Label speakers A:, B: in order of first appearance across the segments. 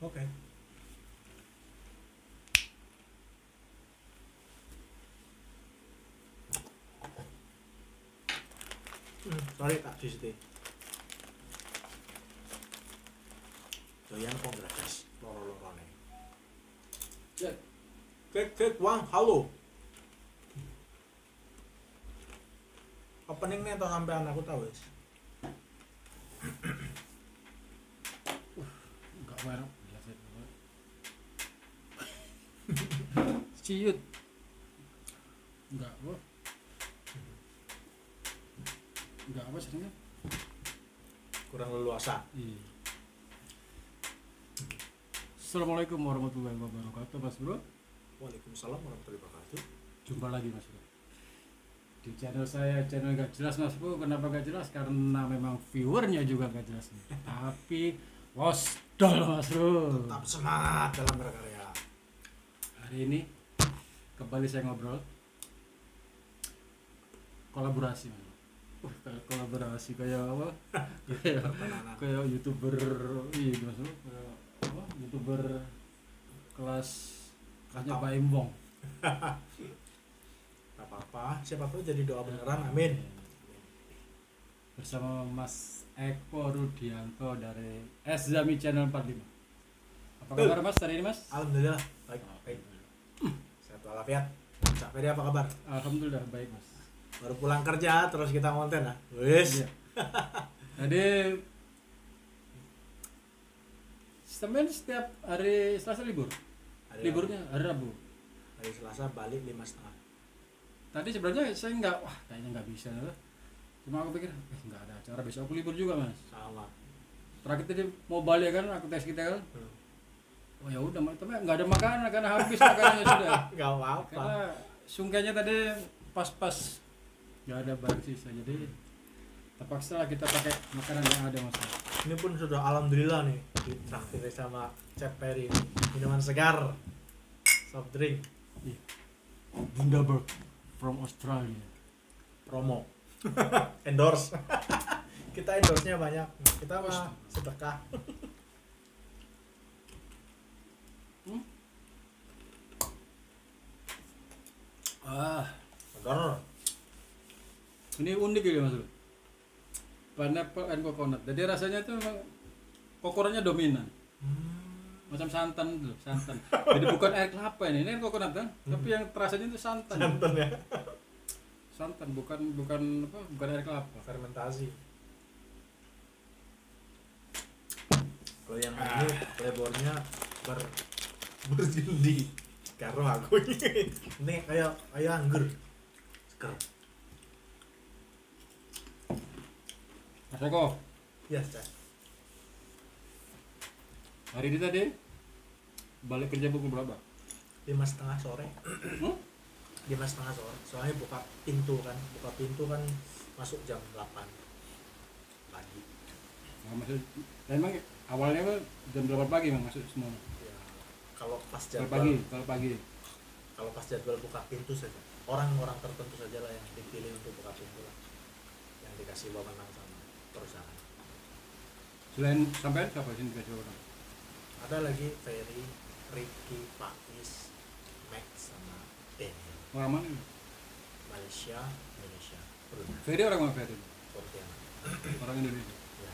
A: Oke. Sorry Kak Sisti. Doyan kok gratis loro-lorone. Cek Wang, halo. Opening nih atau sampean aku tahu wis.
B: Enggak bareng. Ciut. Enggak, bro. Enggak apa sebenarnya?
A: Kurang leluasa.
B: Iya. Assalamualaikum warahmatullahi wabarakatuh, Mas Bro.
A: Waalaikumsalam warahmatullahi wabarakatuh.
B: Jumpa lagi, Mas Bro. Di channel saya, channel gak jelas, Mas Bro. Kenapa gak jelas? Karena memang viewernya juga gak jelas. Tapi wasdol, Mas Bro.
A: Tetap semangat dalam berkarya.
B: Hari ini kembali saya ngobrol kolaborasi, Mas. Kayak kolaborasi kayak apa? kayak YouTuber, iya Mas Bro. Kayak apa? YouTuber kelasnya Pak Imbong.
A: Gak apa-apa, siapa tahu jadi doa beneran, amin.
B: Bersama Mas Eko Rudianto dari Zami Channel 45. Apa kabar Mas hari ini, Mas?
A: Alhamdulillah, baik. Sehat walafiat. Cak Ferry apa kabar?
B: Alhamdulillah baik, Mas.
A: Baru pulang kerja terus kita konten ah. Wis.
B: Iya. Jadi semen setiap hari Selasa libur. Liburnya hari Rabu.
A: Hari Selasa balik 5:30.
B: Tadi sebenarnya saya kayaknya nggak bisa. Cuma aku pikir, nggak ada acara besok aku libur juga, Mas.
A: Sama.
B: Terakhir tadi mau balik kan, aku tes kita kan. Oh ya udah, tapi nggak ada makanan karena habis makanannya sudah.
A: Gak apa-apa.
B: Karena sungkainya tadi pas-pas nggak ada barang sisa, jadi terpaksa lah kita pakai makanan yang ada, Mas.
A: Ini pun sudah alhamdulillah nih ditraktir sama Chef Perry. Minuman segar, soft drink,
B: Bundaberg from Australia.
A: promo, endorse. Kita endorse-nya banyak. Kita mah sedekah. Segar.
B: Ini unik ya, Mas. Pineapple and coconut. Jadi rasanya itu memang kokorannya dominan. Macam santan tuh, santan. Jadi bukan air kelapa ini air coconut kan, tapi yang terasanya itu santan.
A: Santan ya.
B: Santan bukan air kelapa.
A: Fermentasi. Kalau yang ini flavornya berjendi. Karo aku ini kayak anggur. Seger.
B: Mas Eko,
A: Ya, Chef.
B: hari ini tadi balik kerja pukul berapa?
A: 5:30 sore. 5:30 sore. Soalnya buka pintu kan masuk jam 8 pagi.
B: Nah, maksud, memang awalnya kan jam 8 pagi memang masuk semua.
A: Ya, kalau pas
B: Kalau
A: jadwal
B: pagi.
A: kalau pas jadwal buka pintu saja. Orang-orang tertentu saja lah yang dipilih untuk buka pintu lah. Yang dikasih wewenang sama perusahaan.
B: Selain sampai siapa sih dikasih orang?
A: Ada lagi Ferry, Ricky, Pakis, Max sama Daniel.
B: Orang mana?
A: Malaysia, Indonesia, Brunei,
B: Ferry orang mana Ferry?
A: Pontianak.
B: Orang Indonesia.
A: Ya.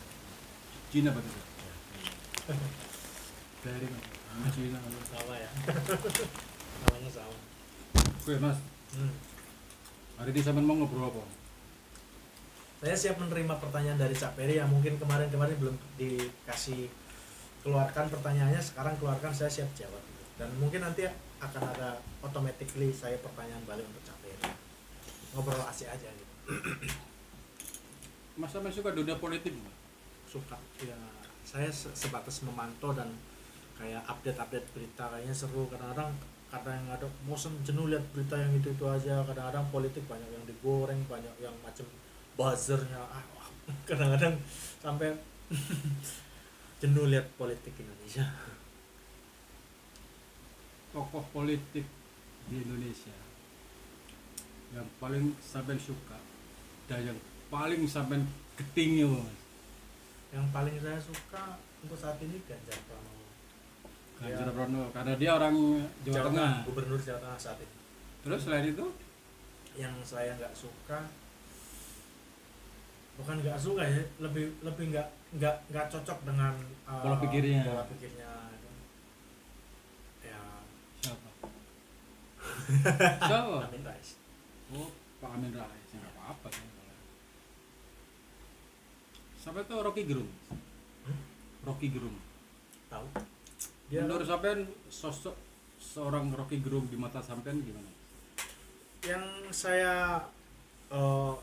B: Cina betul.
A: Ya.
B: Ferry kan. Orang Cina.
A: Sama ya. Namanya sama.
B: Oke Mas, hari ini sampai mau ngobrol apa?
A: Saya siap menerima pertanyaan dari Cak Ferry yang mungkin kemarin belum dikasih keluarkan pertanyaannya, sekarang keluarkan, saya siap jawab. Dan mungkin nanti akan ada automatically saya pertanyaan balik untuk Cak Ferry. Ngobrol asik aja gitu.
B: Mas sampai suka dunia politik nggak?
A: Suka ya, saya sebatas memantau dan kayak update berita, kayaknya seru. Kadang-kadang ada bosan, jenuh lihat berita yang itu aja. Kadang-kadang politik banyak yang digoreng, banyak yang macam buzzernya. Kadang-kadang sampai jenuh lihat politik Indonesia.
B: Tokoh politik di Indonesia yang paling sampai suka dan yang paling sampai ketinggi, Mas.
A: Yang paling saya suka untuk saat ini Ganjar Pranowo.
B: Hartono karena dia orang Jawa Tengah.
A: Gubernur Jawa Tengah saat ini.
B: Terus selain itu
A: Yang saya nggak suka, bukan nggak suka ya, lebih nggak cocok dengan
B: pola pikirnya.
A: Ya,
B: Siapa? Siapa?
A: Amin Rais.
B: Oh, Pak Amin Rais. Nggak apa-apa sih. Sampai itu Rocky Gerung. Rocky Gerung.
A: Tahu? Dia
B: Menurut sampean sosok seorang Rocky Gerung di mata sampean gimana?
A: yang saya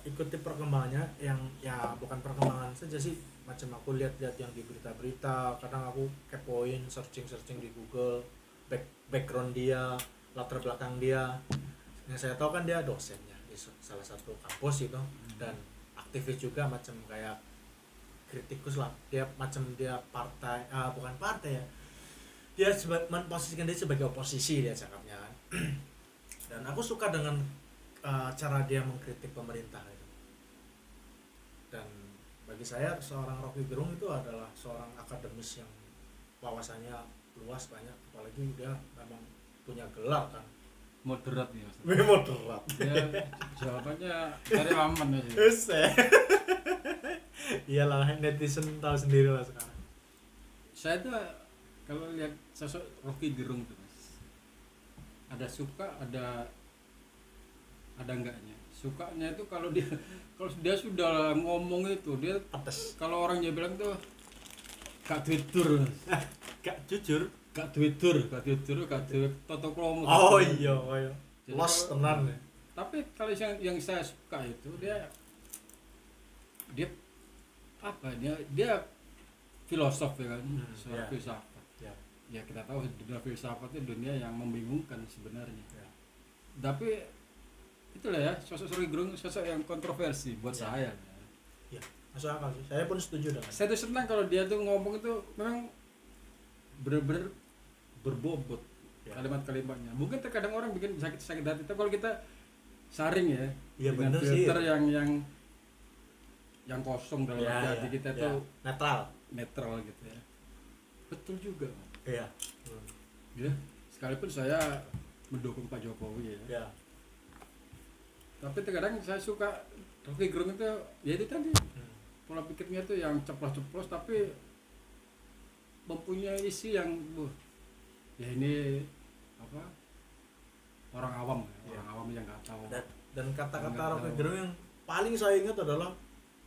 A: ikuti perkembangannya, yang ya bukan perkembangan saja sih, macam aku lihat-lihat yang di berita-berita, kadang aku kepoin, searching di Google, background dia, latar belakang dia. Yang saya tahu kan dia dosennya di salah satu kampus itu, dan aktivis juga, macam kayak kritikus lah. Dia macam dia partai, bukan partai ya, dia memposisikan dia sebagai oposisi, dia cakapnya kan. Dan aku suka dengan cara dia mengkritik pemerintah itu. Dan bagi saya seorang Rocky Gerung itu adalah seorang akademis yang wawasannya luas, banyak, apalagi dia memang punya gelar kan.
B: Moderat nih Mas.
A: Moderat.
B: Ya, jawabannya dari aman ya.
A: Iyalah, netizen tahu sendiri lah sekarang.
B: Saya tuh kalau lihat sosok Rocky Gerung tuh Mas, ada suka, ada enggaknya. Sukanya itu kalau dia sudah ngomong itu, dia
A: Atas.
B: kalau orangnya bilang tuh gak Twitter,
A: Gak jujur.
B: gak Twitter, toto kromo.
A: Oh iya.
B: Jadi
A: Los
B: kalau-
A: tenan ya.
B: Tapi kalau yang saya suka itu dia apa, dia filosof ya kan, seorang
A: ya.
B: filsafat.
A: Ya.
B: Ya kita tahu dunia filsafat itu dunia yang membingungkan sebenarnya.
A: Ya.
B: Tapi itulah ya, sosok Rocky Gerung sosok yang kontroversi buat
A: Ya.
B: saya.
A: Ya, masuk akal sih. Saya pun setuju dengan.
B: Saya tuh senang kalau dia tuh ngomong itu memang benar-benar berbobot
A: Ya.
B: kalimat-kalimatnya. Mungkin terkadang orang bikin sakit hati, tapi kalau kita saring ya,
A: Iya,
B: dengan
A: bener sih.
B: filter yang kosong dalam hati kita
A: ya.
B: tuh
A: netral
B: gitu ya. Betul juga, Mas.
A: iya.
B: Ya, sekalipun saya mendukung Pak Jokowi ya.
A: Ya.
B: Tapi terkadang saya suka Rocky Gerung itu, ya itu tadi pola pikirnya itu yang ceplos-ceplos tapi mempunyai isi yang ya ini apa, orang awam ya, orang awam yang nggak tahu.
A: Dan kata-kata
B: Nggak
A: Rocky
B: tahu.
A: Gerung yang paling saya ingat adalah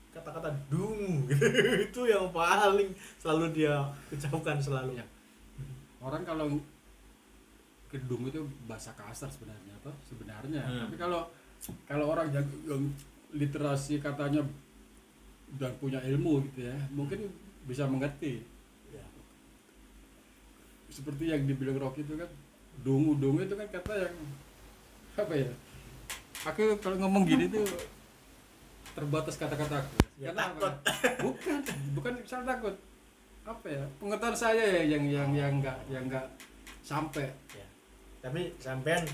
A: kata-kata dungu. Itu yang paling selalu dia ucapkan selalu.
B: Ya. Orang kalau gedung itu bahasa kasar sebenarnya atau sebenarnya, tapi kalau orang yang literasi katanya dan punya ilmu gitu ya, mungkin bisa mengerti.
A: Ya.
B: Seperti yang dibilang Rocky itu kan, dungu itu kan kata yang apa ya, aku kalau ngomong gini tuh terbatas kata-kataku.
A: Ya,
B: Karena
A: takut.
B: apa? bukan misal takut, apa ya, pengetahuan saya ya yang nggak sampai.
A: Ya. Tapi sampean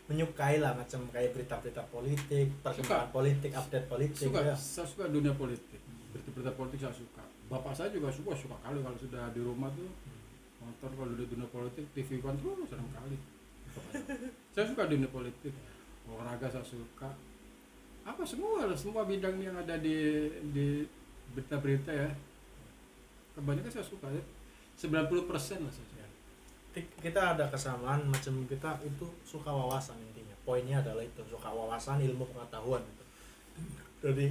A: menyukai lah macam kayak berita-berita politik, perkembangan politik, update politik.
B: Suka,
A: Ya.
B: saya suka dunia politik, berita politik saya suka. Bapak saya juga suka kali kalau sudah di rumah tuh motor, kalau di dunia politik TV kontrol sering kali. Saya suka dunia politik, olahraga saya suka, apa semua bidang yang ada di berita-berita ya, kebanyakan saya suka ya, 90% lah saya suka.
A: Kita ada kesamaan, macam kita itu suka wawasan, intinya poinnya adalah itu, suka wawasan, ilmu pengetahuan gitu. Jadi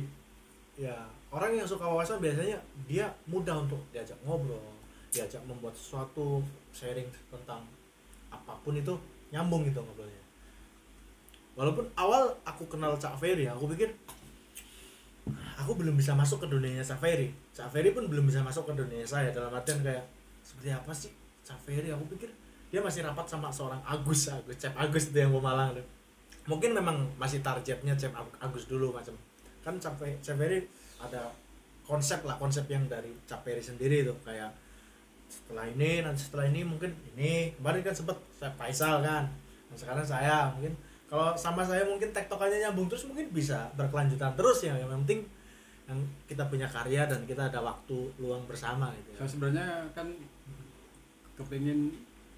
A: ya orang yang suka wawasan biasanya dia mudah untuk diajak ngobrol, diajak membuat sesuatu, sharing tentang apapun itu nyambung gitu ngobrolnya. Walaupun awal aku kenal Cak Ferry, aku pikir aku belum bisa masuk ke dunianya Cak Ferry. Cak Ferry pun belum bisa masuk ke dunia saya, dalam artian kayak seperti apa sih Cak Ferry. Aku pikir dia masih rapat sama seorang Chef Agus itu yang Pemalang tuh. Mungkin memang masih targetnya Chef Agus dulu macam. Kan Chef Ferry ada konsep yang dari Chef Ferry sendiri tuh, kayak setelah ini mungkin ini. Kemarin kan sempet Chef Faisal kan. Nah, sekarang saya mungkin kalau sama saya mungkin tektokannya nyambung terus, mungkin bisa berkelanjutan terus ya. Yang penting yang kita punya karya dan kita ada waktu luang bersama gitu ya.
B: Saya sebenarnya kan kepingin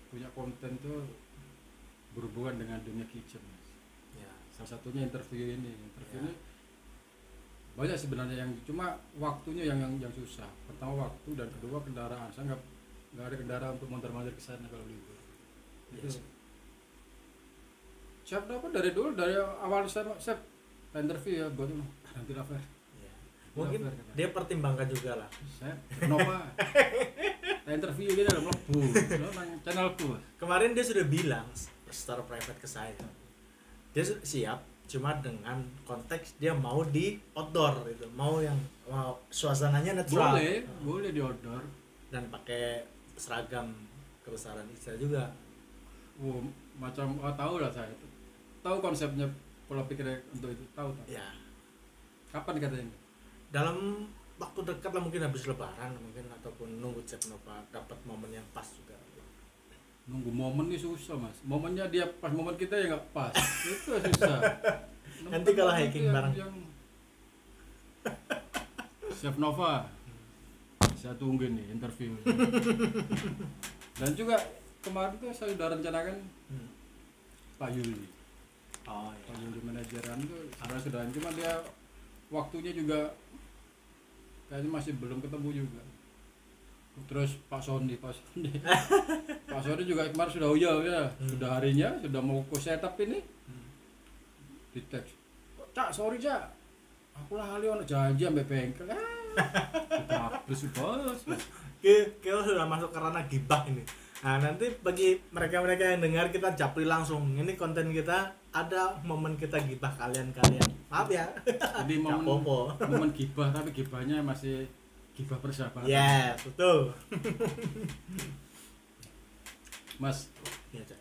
B: punya konten tuh berhubungan dengan dunia kitchen, Mas.
A: Ya.
B: Salah satunya interview ini
A: Ya.
B: banyak sebenarnya, yang cuma waktunya yang susah. Pertama waktu, dan kedua kendaraan. Saya nggak ada kendaraan untuk montar-montar ke sana kalau libur. Itu
A: Yes.
B: siap dapat dari dulu, dari awal saya interview ya buat nanti Rafael.
A: Ya. Mungkin
B: Rafael, kata.
A: dia pertimbangkan juga lah.
B: Saya kenapa? Saya interview gitu dalam lebu, nang channelku.
A: Kemarin dia sudah bilang secara private ke saya. Dia siap, cuma dengan konteks dia mau di outdoor gitu, mau suasananya netral.
B: Boleh di order.
A: Dan pakai seragam kebesaran Israel juga.
B: Macam tahu lah saya. Tahu konsepnya, pola pikirnya untuk itu, tahu.
A: Ya.
B: Kapan katanya?
A: Dalam waktu dekat lah, mungkin habis lebaran mungkin, ataupun nunggu Chef Nova dapat momen yang pas juga.
B: Nunggu momen ini susah, Mas. Momennya dia pas, momen kita ya nggak pas. Itu susah.
A: Nanti kalau hiking bareng.
B: Chef Nova, saya tunggu nih interview. Dan juga kemarin tuh saya udah rencanakan Pak Yuli.
A: Oh
B: Pak Yuli manajeran tuh sebenarnya sudah, cuma dia waktunya juga kayaknya masih belum ketemu juga. Terus Pak Sony Pak Sony juga kemarin sudah sudah harinya, sudah mau ke setup ini. Di teks, Cak, sorry Cak, aku lah kali ono janji sampai bengkel. Kita habis bos.
A: Kita sudah masuk ke ranah gibah ini. Nah, nanti bagi mereka-mereka yang dengar, kita japri langsung. Ini konten kita ada momen kita gibah kalian-kalian. Maaf ya.
B: Jadi momen gibah, tapi gibahnya masih gibah persahabatan.
A: Yes, betul.
B: Mas,
A: Iya, Cak.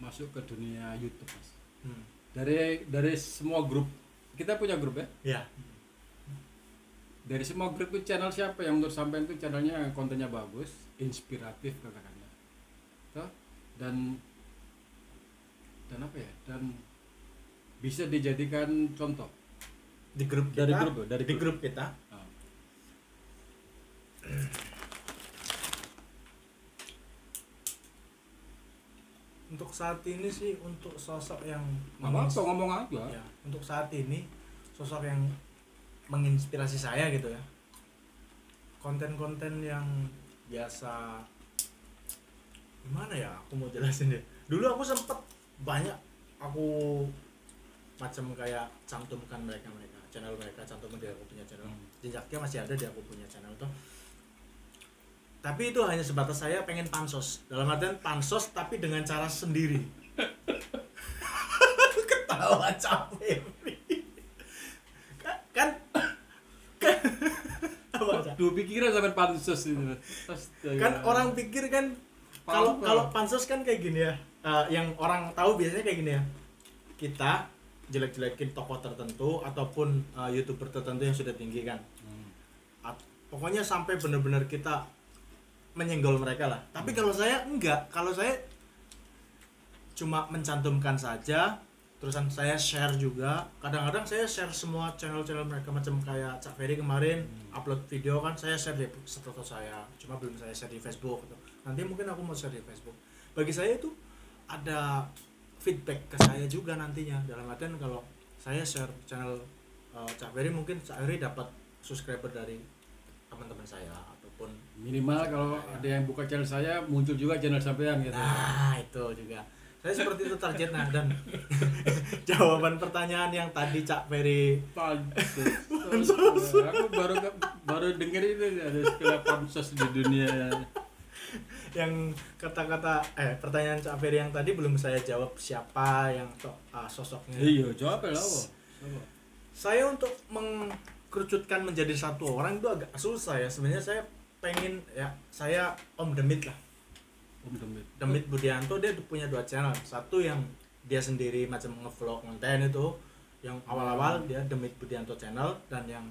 B: masuk ke dunia YouTube, Mas.
A: Hmm.
B: Dari semua grup, kita punya grup ya?
A: Ya.
B: Dari semua grup itu, channel siapa yang menurut sampean itu channelnya kontennya bagus, inspiratif katakannya, toh, dan apa ya, dan bisa dijadikan contoh
A: Di grup kita,
B: dari
A: grup kita.
B: Ah.
A: Untuk saat ini sih, untuk sosok yang
B: apa ngomong aja.
A: Ya, untuk saat ini sosok yang menginspirasi saya gitu ya. Konten-konten yang biasa, gimana ya aku mau jelasin deh. Dulu aku sempet banyak aku macam kayak cantumkan mereka channel mereka, cantumkan di aku punya channel. Jejaknya masih ada di aku punya channel tuh. Tapi itu hanya sebatas saya pengen pansos. Dalam artian pansos tapi dengan cara sendiri. Ketawa capek. Kan apa?
B: Dua pikiran sampai pansos ini.
A: Kan orang pikir kan kalau pansos kan kayak gini ya. Yang orang tahu biasanya kayak gini ya. Kita jelek-jelekin tokoh tertentu ataupun YouTuber tertentu yang sudah tinggi kan. Pokoknya sampai benar-benar kita menyenggol mereka lah. Tapi kalau saya enggak, kalau saya cuma mencantumkan saja, terusan saya share juga. Kadang-kadang saya share semua channel-channel mereka, macam kayak Cak Ferry kemarin upload video kan, saya share di status saya. Cuma belum saya share di Facebook gitu. Nanti mungkin aku mau share di Facebook. Bagi saya itu ada feedback ke saya juga nantinya. Dalam artian kalau saya share channel Cak Ferry, mungkin Cak Ferry dapat subscriber dari teman-teman saya, ataupun
B: minimal kalau ada yang buka channel saya, muncul juga channel sampean gitu.
A: Nah, itu juga. Saya seperti itu targetnya. Dan jawaban pertanyaan yang tadi Cak Ferry,
B: pansos. Aku baru denger itu ada istilah pansos di dunia.
A: yang kata-kata pertanyaan Cak Ferry yang tadi belum saya jawab, siapa yang sosoknya.
B: Iya, jawab lah.
A: Saya untuk mengkerucutkan menjadi satu orang itu agak susah ya. Sebenarnya saya pengen ya, saya Om Demit lah.
B: Om Demit.
A: Demit Budianto, dia punya 2 channel. Satu yang dia sendiri macam ngevlog konten itu, yang awal-awal dia Demit Budianto channel, dan yang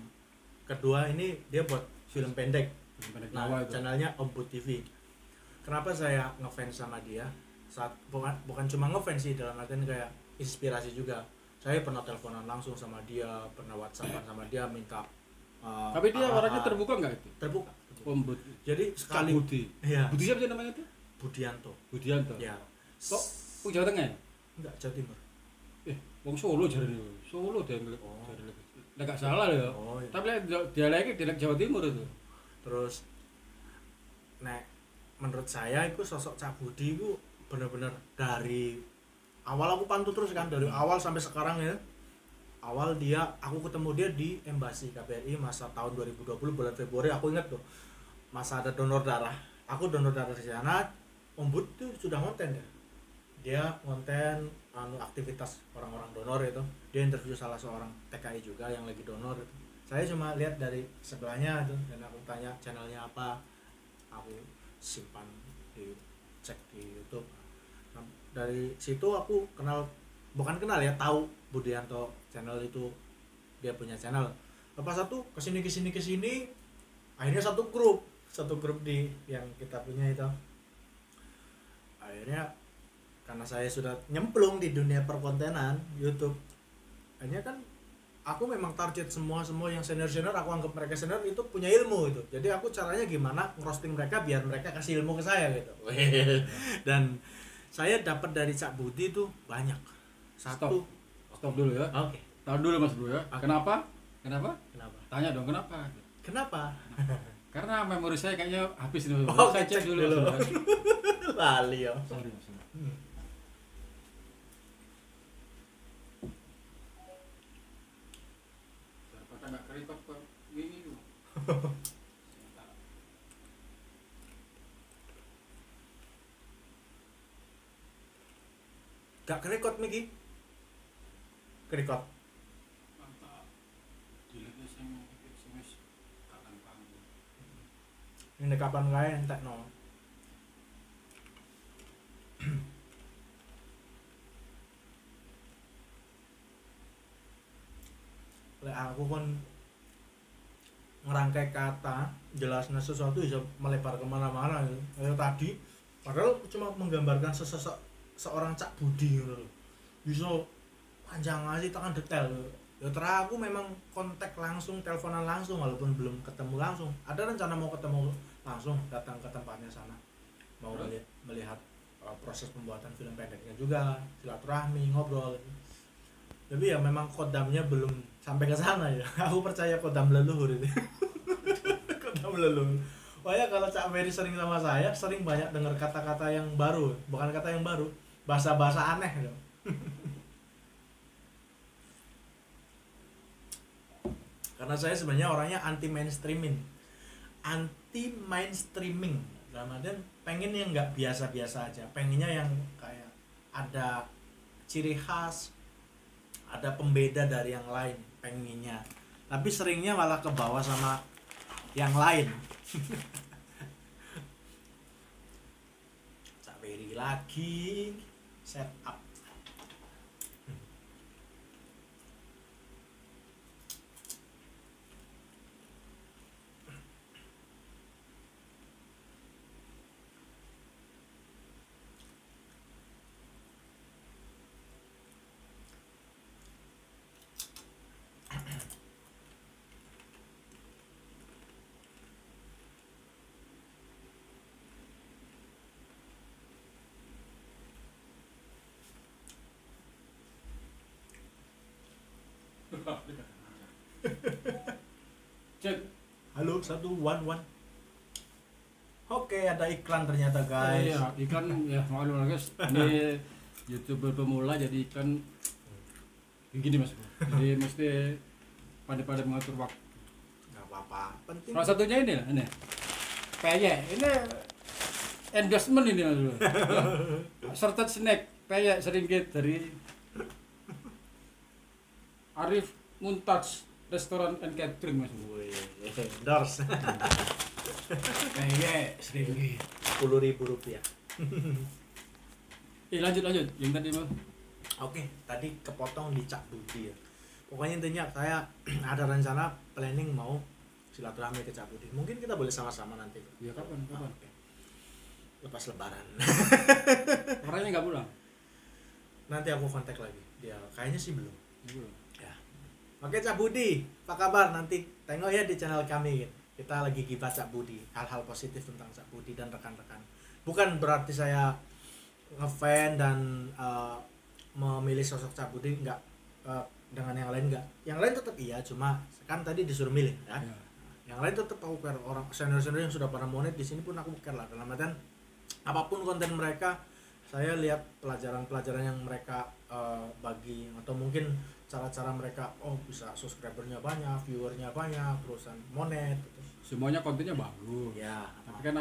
A: kedua ini dia buat film pendek. Nah, channelnya Om Bud TV. Kenapa saya ngefans sama dia? Bukan cuma ngefans sih, dalam artian kayak inspirasi juga. Saya pernah teleponan langsung sama dia, pernah WhatsAppan sama dia, minta
B: Tapi dia orangnya terbuka nggak itu?
A: terbuka.
B: Pembud.
A: Jadi sekali
B: Budi.
A: iya,
B: Budi siapa sih namanya itu?
A: Budianto.
B: Budianto.
A: Ya.
B: Kok Jawa Tengah ya?
A: Enggak, Jawa Timur.
B: Wong Solo jarene. Solo dia enggak salah ya.
A: Oh, iya.
B: Tapi dialek Jawa Timur itu.
A: Terus nek menurut saya itu sosok Cak Budi itu bener-bener dari awal aku pantau terus kan, dari awal sampai sekarang ya. Awal aku ketemu dia di Embasi KBRI masa tahun 2020 bulan Februari, aku ingat tuh. Masa ada donor darah. Aku donor darah di sana. Om Bud tuh sudah ngonten ya. Dia ngonten aktivitas orang-orang donor itu. Dia interview salah seorang TKI juga yang lagi donor itu. Saya cuma lihat dari sebelahnya tuh dan aku tanya channelnya apa. Aku simpan cek di YouTube. Nah, dari situ aku bukan kenal ya, tahu Budianto channel itu, dia punya channel. Lepas satu kesini akhirnya satu grup di yang kita punya itu. Akhirnya karena saya sudah nyemplung di dunia perkontenan YouTube, akhirnya kan aku memang target semua yang senior aku anggap mereka senior itu punya ilmu itu. Jadi aku caranya gimana ngerosting mereka biar mereka kasih ilmu ke saya gitu. Dan saya dapat dari Cak Budi itu banyak.
B: Stop dulu ya.
A: Oke.
B: Tahan dulu Mas Bro ya.
A: Okay.
B: Kenapa?
A: Kenapa?
B: Tanya dong kenapa? Karena memori saya kayaknya habis nih. Saya cek dulu.
A: Lali ya.
B: Sorry. Daripada nggak keripap kok gini tuh.
A: Gak kerekot Miki? Kerekot.
B: Mantap. Dilihatnya sing wis kapan panggung.
A: Ini kapan kae entekno. Lek aku kan ngerangkai kata, jelasnya sesuatu bisa melebar kemana-mana gitu. Kayak tadi, padahal cuma menggambarkan seorang Cak Budi gitu loh. Bisa panjang aja tekan detail. Ya terus aku memang kontak langsung, teleponan langsung walaupun belum ketemu langsung. Ada rencana mau ketemu langsung, datang ke tempatnya sana. Mau melihat proses pembuatan film pendeknya juga, silaturahmi, ngobrol. Tapi ya memang kodamnya belum sampai ke sana ya. Aku percaya kodam leluhur itu. Kodam leluhur. Pokoknya kalau Cak Ferry sering sama saya, sering banyak dengar kata-kata yang baru, bukan kata yang baru, bahasa-bahasa aneh gitu. Karena saya sebenarnya orangnya anti mainstreaming. Dalam artian pengen yang nggak biasa-biasa aja, pengennya yang kayak ada ciri khas, ada pembeda dari yang lain pengennya, tapi seringnya malah ke bawah sama yang lain. Caberi lagi setup.
B: Cek.
A: Halo 111. Oke, ada iklan ternyata guys.
B: Iya, iklan ya maklum lah guys. Ini YouTuber pemula jadi iklan gini Mas. Jadi mesti pandai-pandai mengatur waktu.
A: Gak apa-apa, penting.
B: Salah satunya ini. Peyek. Ini endorsement ini Mas. Serta snack peyek sedikit dari Arif Muntaj Restoran and Catering Mas.
A: Endorse.
B: Peyek sedikit.
A: Rp10.000.
B: Lanjut yang tadi Mas.
A: Oke, tadi kepotong di Cak Budi ya. Pokoknya intinya saya ada rencana planning mau silaturahmi ke Cak Budi. Mungkin kita boleh sama-sama nanti.
B: Ya kapan?
A: Oke. Lepas lebaran.
B: Orangnya nggak pulang.
A: Nanti aku kontak lagi. Dia kayaknya sih belum.
B: Belum.
A: Ya. Oke Cak Budi, apa kabar? Nanti tengok ya di channel kami. Kita lagi gibah Cak Budi, hal-hal positif tentang Cak Budi dan rekan-rekan. Bukan berarti saya ngefan dan memilih sosok Cak Budi, enggak. Dengan yang lain enggak. Yang lain tetap iya, cuma kan tadi disuruh milih ya. Yang lain tetap aku care. Orang senior-senior yang sudah pada monet di sini pun aku care lah. Dalam artian apapun konten mereka, saya lihat pelajaran-pelajaran yang mereka bagi, atau mungkin cara-cara mereka bisa subscribernya banyak, viewernya banyak, terusan monet gitu.
B: Semuanya kontennya bagus
A: Ya,
B: tapi kan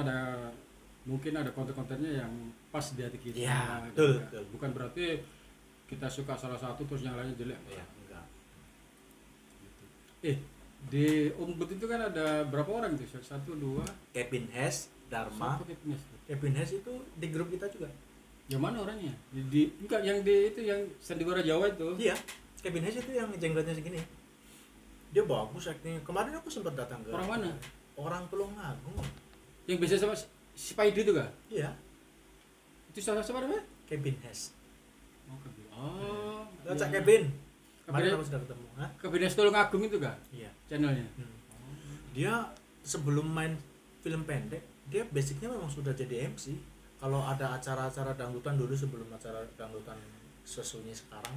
B: mungkin ada konten-kontennya yang pas di hati kita.
A: Ya,
B: gitu.
A: betul.
B: Bukan berarti kita suka salah satu terus yang lainnya jelek.
A: Ya, enggak.
B: Gitu. Di Umbut itu kan ada berapa orang tuh? 1, 2
A: Kevin Hes, Dharma.
B: Siapa Kevin Hes?
A: Kevin Hes itu di grup kita juga.
B: Yang mana orangnya? Enggak, yang di itu yang Sandiwara Jawa itu.
A: Iya, Kevin Hes itu yang jenglotnya segini. Dia bagus aktingnya. Kemarin aku sempat datang ke.
B: Orang mana?
A: Orang Tulungagung.
B: Yang biasa sama si Paidi itu kah?
A: Iya,
B: Itu salah siapa namanya?
A: Kevin Hes.
B: Oh, Kevin. Oh.
A: Lo Cak
B: iya.
A: Kevin. Kemarin
B: Kevin-
A: aku sudah ketemu. Hah?
B: Kevin Hes Tulungagung itu kah?
A: Iya.
B: Channelnya.
A: Dia sebelum main film pendek, dia basicnya memang sudah jadi MC. Kalau ada acara-acara dangdutan dulu, sebelum acara dangdutan sesunyi sekarang,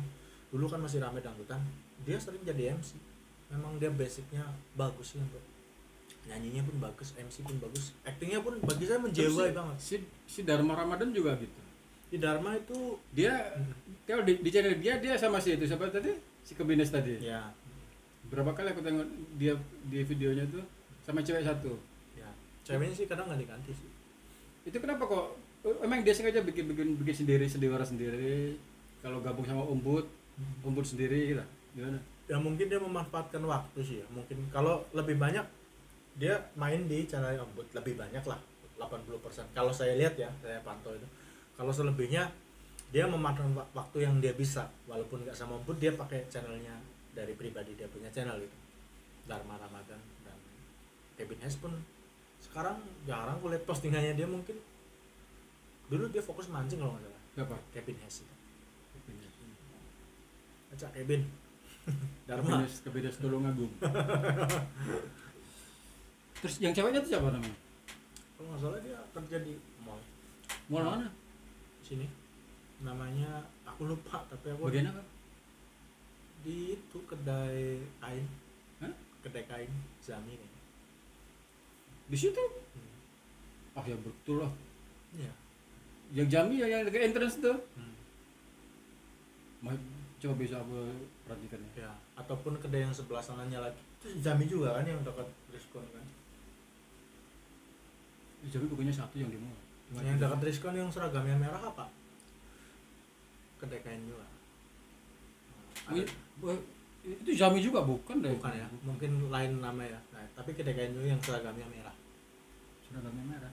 A: dulu kan masih ramai dangdutan, dia sering jadi MC. Memang dia basicnya bagus sih, untuk nyanyinya pun bagus, MC pun bagus, aktingnya pun bagi saya menjiwai banget.
B: Si Dharma Ramadan juga gitu.
A: Di Dharma itu
B: Dia kalau di channel dia sama si itu siapa tadi? Si Kevin Hes tadi.
A: ya,
B: Berapa kali aku tengok dia di videonya tuh sama cewek satu.
A: ya ceweknya sih kadang nggak diganti sih.
B: Itu kenapa kok emang dia sengaja bikin sendiri, Sandiwara sendiri, kalau gabung sama Umbut sendiri gitu. Gimana?
A: Ya mungkin dia memanfaatkan waktu sih ya. Mungkin kalau lebih banyak dia main di channel Ombud, lebih banyak lah, 80%. Kalau saya lihat ya, saya pantau itu. Kalau selebihnya dia memanfaatkan waktu yang dia bisa, walaupun nggak sama Ombud, dia pakai channelnya dari pribadi, dia punya channel gitu. Dharma Ramadan dan Kevin Hes pun sekarang jarang kulihat postingannya dia. Mungkin dulu dia fokus mancing kalau nggak salah.
B: Siapa?
A: Kevin Hes itu. Acak Kevin. Dharma.
B: Kevin Hes Tulungagung. Terus yang ceweknya tuh siapa namanya?
A: Kalau nggak salah dia kerja di mall
B: Mall mana?
A: sini. Namanya aku lupa, tapi aku
B: Bagian apa?
A: di itu kedai kain.
B: Hah?
A: Kedai kain Zami kayaknya.
B: Di situ? Ah ya betul lah.
A: Iya.
B: Yang Jami ya, yang dekat entrance tuh.
A: Hmm.
B: Coba bisa aku perhatikan ya.
A: Ya, ataupun kedai yang sebelah sananya lagi. Itu Zami juga kan yang dekat Diskon kan.
B: Jami bukannya satu yang di mall.
A: Yang dekat Diskon yang seragamnya merah apa? Kedai kain juga.
B: Oh, itu Jami juga bukan deh.
A: Bukan ya, mungkin lain nama ya. Nah, tapi kedai kain juga yang seragamnya merah.
B: Seragamnya merah.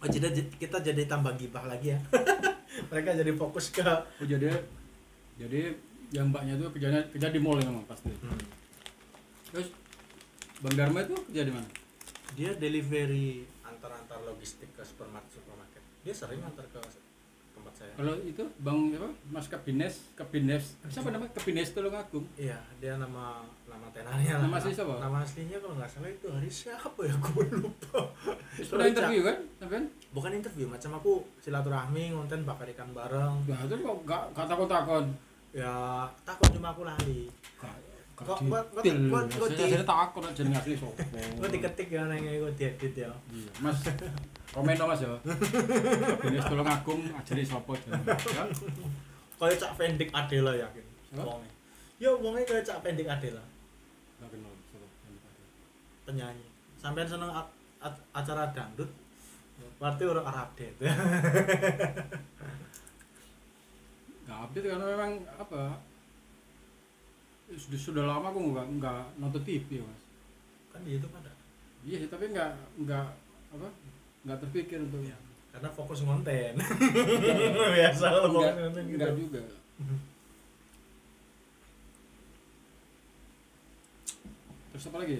A: Oh, jadi kita jadi tambah gibah lagi ya. Mereka jadi fokus ke
B: Oh jadi yang mbaknya tuh kerja di mall memang pasti. Terus Bang Dharma itu kerja di mana?
A: dia delivery antar logistik ke supermarket. Dia sering antar ke tempat saya.
B: Kalau itu Bang apa? Mas Kevin Hes siapa namanya? Kevin Hes Tulungagung.
A: Iya, dia nama tenarnya lah.
B: Nama asli siapa?
A: Nama aslinya kalau nggak salah itu hari siapa ya, aku lupa.
B: Pernah interview kan? Sampean?
A: Bukan interview, macam aku silaturahmi ngonten bakar ikan bareng.
B: Nah, itu kok enggak takon.
A: Ya, takut cuma aku lali. Kok
B: Saya takut aja jeneng asli sopo.
A: Kok diketik ya nang iku diedit ya.
B: Iya, Mas. Komen dong Mas ya. Kevin Hes Tulungagung ajari sopo jeneng. Ya.
A: Kayak Cak Pendik Adela yakin.
B: Apa?
A: Wonge. Ya wonge kayak Cak Pendik Adela,
B: Enggak kenal sopo.
A: penyanyi. Sampean seneng acara dangdut? Berarti orang update.
B: Nggak update karena memang apa? Sudah lama aku nggak nonton TV ya Mas.
A: Kan di YouTube ada.
B: Iya sih, tapi nggak apa? Nggak terpikir untuk
A: Ya, karena fokus konten. Biasa kalau fokus konten gitu.
B: Enggak juga. Terus apa lagi?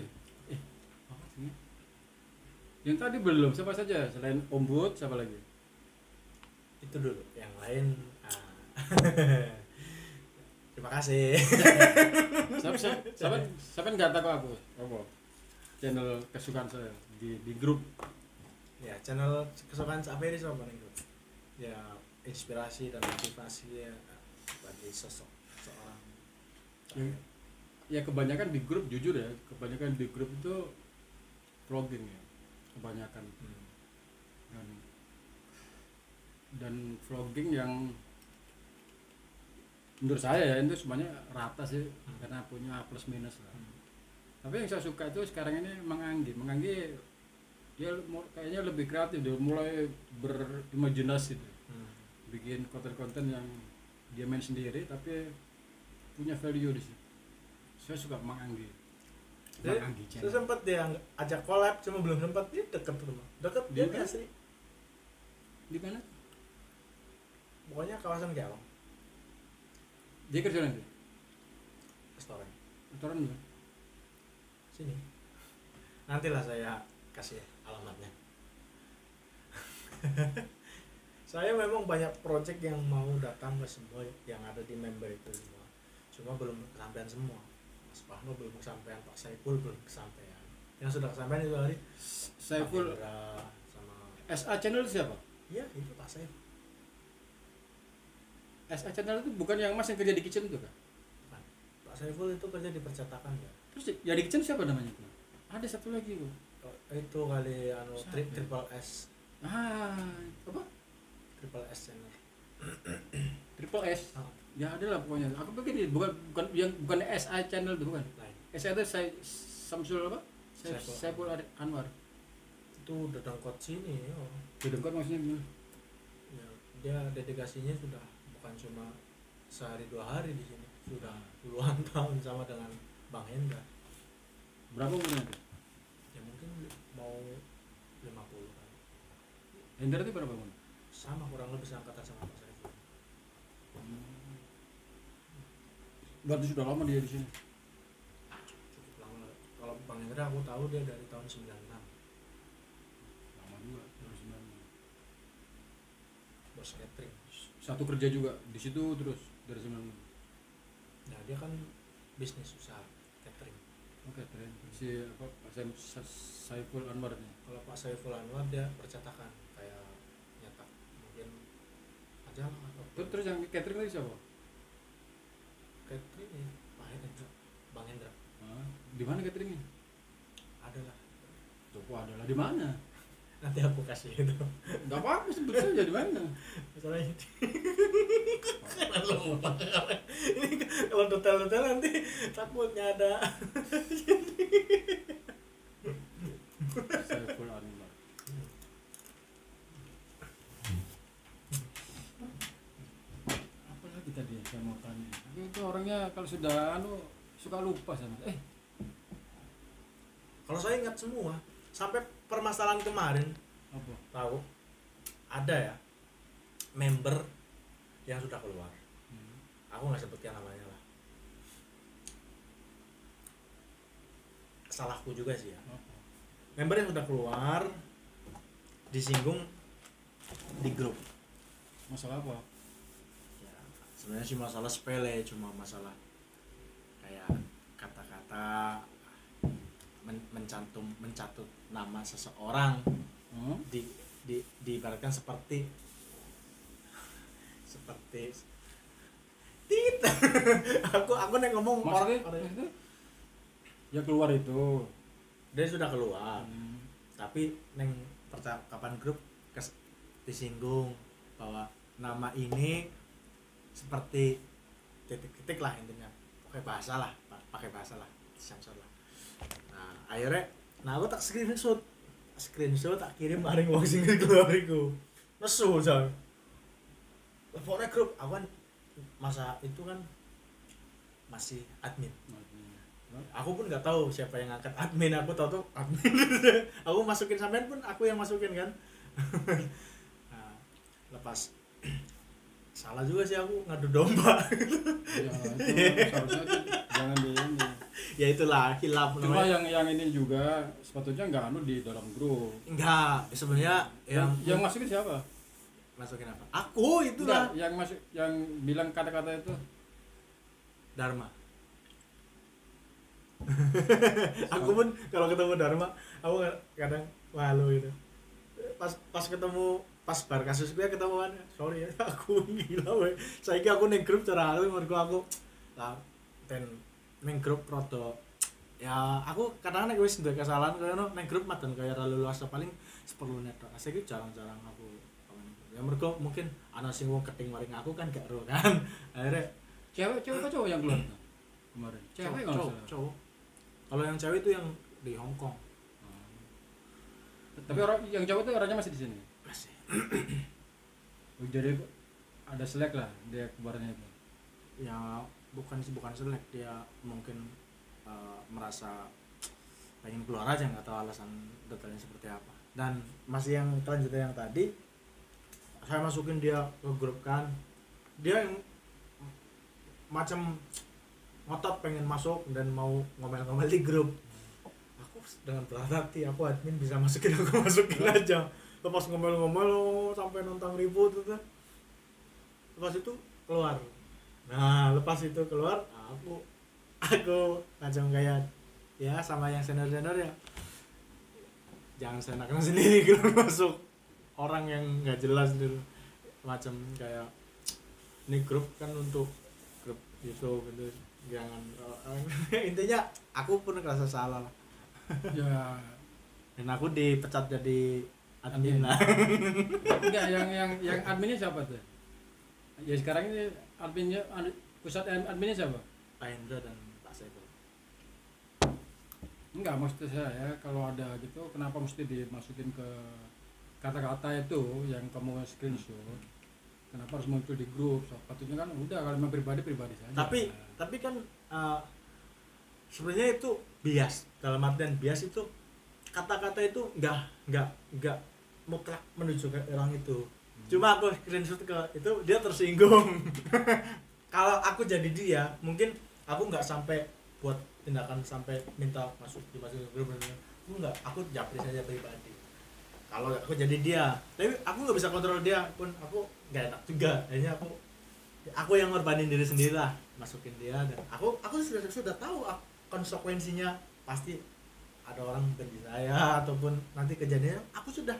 B: Apa sih? Yang tadi belum, siapa saja selain Ombud, siapa lagi?
A: Itu dulu, yang lain terima kasih.
B: Siapa nggak tahu aku apa channel kesukaan saya di grup.
A: Ya, channel kesukaan apa ini siapa nih? Ya, inspirasi dan motivasi ya bagi sosok seorang.
B: Ya kebanyakan di grup, jujur ya, kebanyakan di grup itu vlogging ya, kebanyakan. Dan vlogging yang menurut saya ya itu semuanya rata sih, karena punya plus minus lah. Tapi yang saya suka itu sekarang ini Mang Anggi dia kayaknya lebih kreatif, dia mulai berimajinasi tuh. Bikin konten-konten yang dia main sendiri tapi punya value di situ. Saya suka Mang Anggi.
A: Saya sempat dia ajak collab, cuma belum sempat. Dia deket dia asli.
B: Di mana?
A: Pokoknya kawasan Keong.
B: Dia kerja nanti? Restoran juga?
A: Sini. Nantilah saya kasih alamatnya. Saya memang banyak project yang mau datang ke semua yang ada di member itu semua. Cuma belum kesampaian semua. Mas Fahmi belum kesampaian, Pak Saiful belum kesampaian. Yang sudah kesampaian itu hari
B: Saiful
A: sama
B: SA channel siapa?
A: Iya, itu Pak Saiful.
B: SA channel itu bukan yang Mas yang kerja di kitchen itu kan?
A: Bukan. Pak Saiful itu kerja di percetakan ya.
B: Terus ya di kitchen siapa namanya itu? Ada satu lagi kok.
A: Itu kali triple S.
B: Apa?
A: Triple S channel.
B: Triple S.
A: Oh.
B: Ya ada lah pokoknya. Aku begini, bukan SA channel itu bukan.
A: Lain.
B: SA itu Samsul apa?
A: Saiful
B: Anwar.
A: Itu dedengkot sini. Oh.
B: Dedengkot maksudnya gimana?
A: Ya, dia dedikasinya sudah bukan cuma sehari 2 hari di sini, sudah puluhan tahun sama dengan Bang Hendra.
B: Berapa umurnya itu?
A: Ya mungkin mau 50 kan.
B: Hendra itu berapa umur?
A: Sama, kurang lebih seangkatan sama Pak Saiful.
B: Berarti sudah lama dia di sini.
A: Cukup lama. Kalau Bang Hendra aku tahu dia dari tahun 96.
B: Lama juga, terus
A: Bos catering.
B: satu kerja juga di situ terus dari 96.
A: Nah, dia kan bisnis usaha catering.
B: Oke, keren. Si apa Pak Saiful Anwar ini.
A: Kalau Pak Saiful Anwar dia percetakan kayak nyetak mungkin majalah atau
B: Terus yang catering lagi siapa?
A: catering ya Bang Hendra.
B: Di mana cateringnya?
A: Adalah.
B: Coba adalah di mana?
A: Nanti aku kasih itu.
B: Enggak apa-apa, sebut saja di mana.
A: Masalahnya karena lupa. Ini kalau detail-detail nanti takutnya ada.
B: Saiful Anwar. Apa lagi tadi yang saya mau tanya? Itu orangnya kalau sudah suka lupa sama.
A: Kalau saya ingat semua sampai permasalahan kemarin.
B: Apa?
A: Tahu? Ada ya member yang sudah keluar. Aku nggak sebutkan namanya lah. Salahku juga sih ya. Member yang sudah keluar disinggung di grup.
B: Masalah apa?
A: Ya, sebenarnya sih masalah sepele, cuma masalah kayak kata-kata mencatut nama seseorang diibaratkan seperti tit. aku nih ngomong
B: orang ya keluar itu
A: dia sudah keluar tapi neng percakapan grup disinggung bahwa nama ini seperti titik-titik lah intinya pakai bahasa lah sensor lah. Nah akhirnya aku tak screenshot tak kirim maring wong sing keluar iku nesu jan pokoknya grup aku kan masa itu kan masih admin. Aku pun nggak tahu siapa yang ngangkat admin, aku tahu tuh admin. Aku masukin sampean pun aku yang masukin kan. Nah, lepas salah juga sih aku ngadu domba.
B: Ya, itu seharusnya jangan di ini.
A: Ya itulah hilaf
B: Cuma
A: namanya.
B: yang ini juga sepatutnya nggak di dalam grup.
A: Enggak, sebenarnya
B: yang masukin siapa?
A: Masukin apa? Aku itulah.
B: Enggak, yang bilang kata-kata itu
A: Dharma. Aku pun kalau ketemu Dharma, aku kadang malu gitu. Pas ketemu pas bar kasus gue ketemuan, sorry ya, aku gila weh. Saiki aku ning grup cara mergo aku lah ten ning grup rada ya aku kadang-kadang wis duwe kesalahan koyo ning grup madan kaya ra luasa paling seperlunya tok. Saiki jarang-jarang aku ya mergo mungkin ana sing wong keting maring aku kan gak ero kan. Akhirnya
B: Cewek apa cowok yang keluar tuh? Kemarin. Cewek kalau nggak salah.
A: cowok. Kalau yang cewek itu yang di Hong Kong.
B: Tapi orang yang cowok tuh orangnya masih di sini.
A: Masih.
B: Jadi ada selek lah dia keluarnya itu.
A: Ya bukan selek, dia mungkin merasa pengen keluar aja, nggak tahu alasan detailnya seperti apa. Dan masih yang kelanjutan yang tadi, saya masukin dia ke grup kan, dia yang macam ngotot pengen masuk dan mau ngomel-ngomel di grup. Aku dengan berat hati, aku admin bisa masukin, aku masukin aja. Lepas ngomel-ngomel sampai nonton ribut itu, lepas itu keluar. Nah lepas itu keluar, aku macam kayak ya sama yang senior ya, jangan seenaknya sendiri kalau masuk orang yang nggak jelas dulu, macam kayak ini grup kan untuk grup YouTube gitu, jangan intinya aku pun ngerasa salah lah.
B: Ya.
A: Dan aku dipecat jadi admin lah.
B: Enggak, yang adminnya siapa tuh? Ya sekarang ini adminnya pusat adminnya siapa?
A: Pak Hendra dan Pak Saiful.
B: Enggak, maksud saya kalau ada gitu kenapa mesti dimasukin ke kata-kata itu yang kamu screenshot? Kenapa harus muncul di grup? Sepatutnya kan udah kalau memang pribadi saja.
A: Tapi kan sebenarnya itu bias. Dalam artian bias itu kata-kata itu enggak mutlak menuju ke orang itu. Cuma aku screenshot ke itu dia tersinggung. Kalau aku jadi dia, mungkin aku nggak sampai buat tindakan sampai minta dimasukin ke grup. Aku japri saja pribadi. Kalau aku jadi dia, tapi aku nggak bisa kontrol dia pun, aku nggak enak juga. Akhirnya aku yang ngorbanin diri sendiri lah, masukin dia. Dan aku sudah tahu konsekuensinya, pasti ada orang benci saya ataupun nanti kejadian. Aku sudah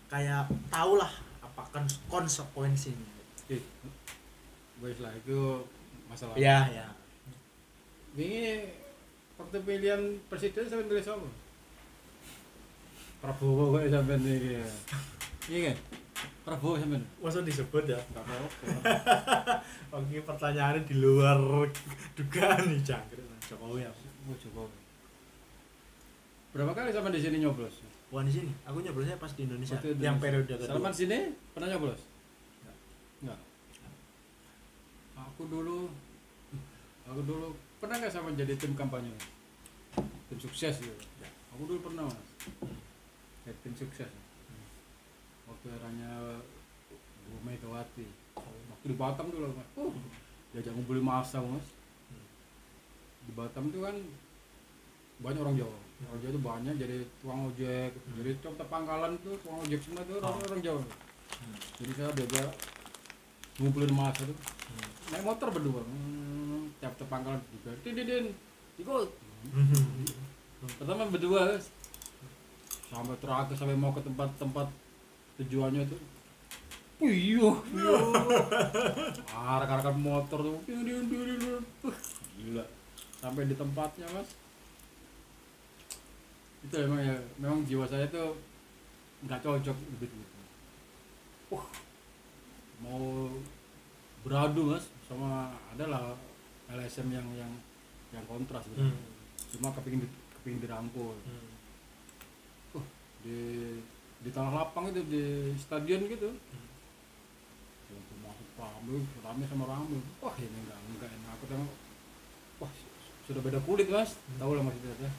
A: kayak tahu lah apa konsekuensinya.
B: Wes lah itu masalah.
A: Ya.
B: Ini waktu pilihan presiden sampai milih siapa? Prabowo kok sampai ini. Iya kan? Prabowo sampai.
A: Masa disebut ya?
B: Enggak apa-apa.
A: Oke, pertanyaannya di luar dugaan nih, jangkrik. Jokowi ya.
B: Jokowi. Berapa kali sampai di sini nyoblos?
A: Bukan di sini. Aku nyoblosnya pas di Indonesia.
B: Waktu
A: Yang periode kedua.
B: Salman sini pernah nyoblos? Enggak. Aku dulu pernah nggak sama jadi tim kampanye, tim sukses gitu. Ya. Aku dulu pernah mas, jadi tim sukses. Waktu eranya Bu Megawati, waktu di Batam dulu mas, diajak ngumpulin masa mas. Di Batam itu kan banyak orang Jawa itu banyak, jadi tukang ojek, jadi tiap pangkalan tuh tukang ojek semua itu orang Jawa. Jadi saya diajak ngumpulin masa tuh, naik motor berdua. Tiap pangkalan juga din ikut. Pertama berdua sampai terakhir sampai mau ke tempat tujuannya itu arah motor tuh gila sampai di tempatnya mas. Itu memang jiwa saya tuh nggak cocok begitu. Mau beradu mas sama adalah LSM yang kontras gitu. Cuma kepingin dirangkul. Di tanah lapang itu di stadion gitu. Masuk rame sama rame. Wah ini enggak enak. Aku tengok. Wah sudah beda kulit mas. Tahu lah maksudnya ya.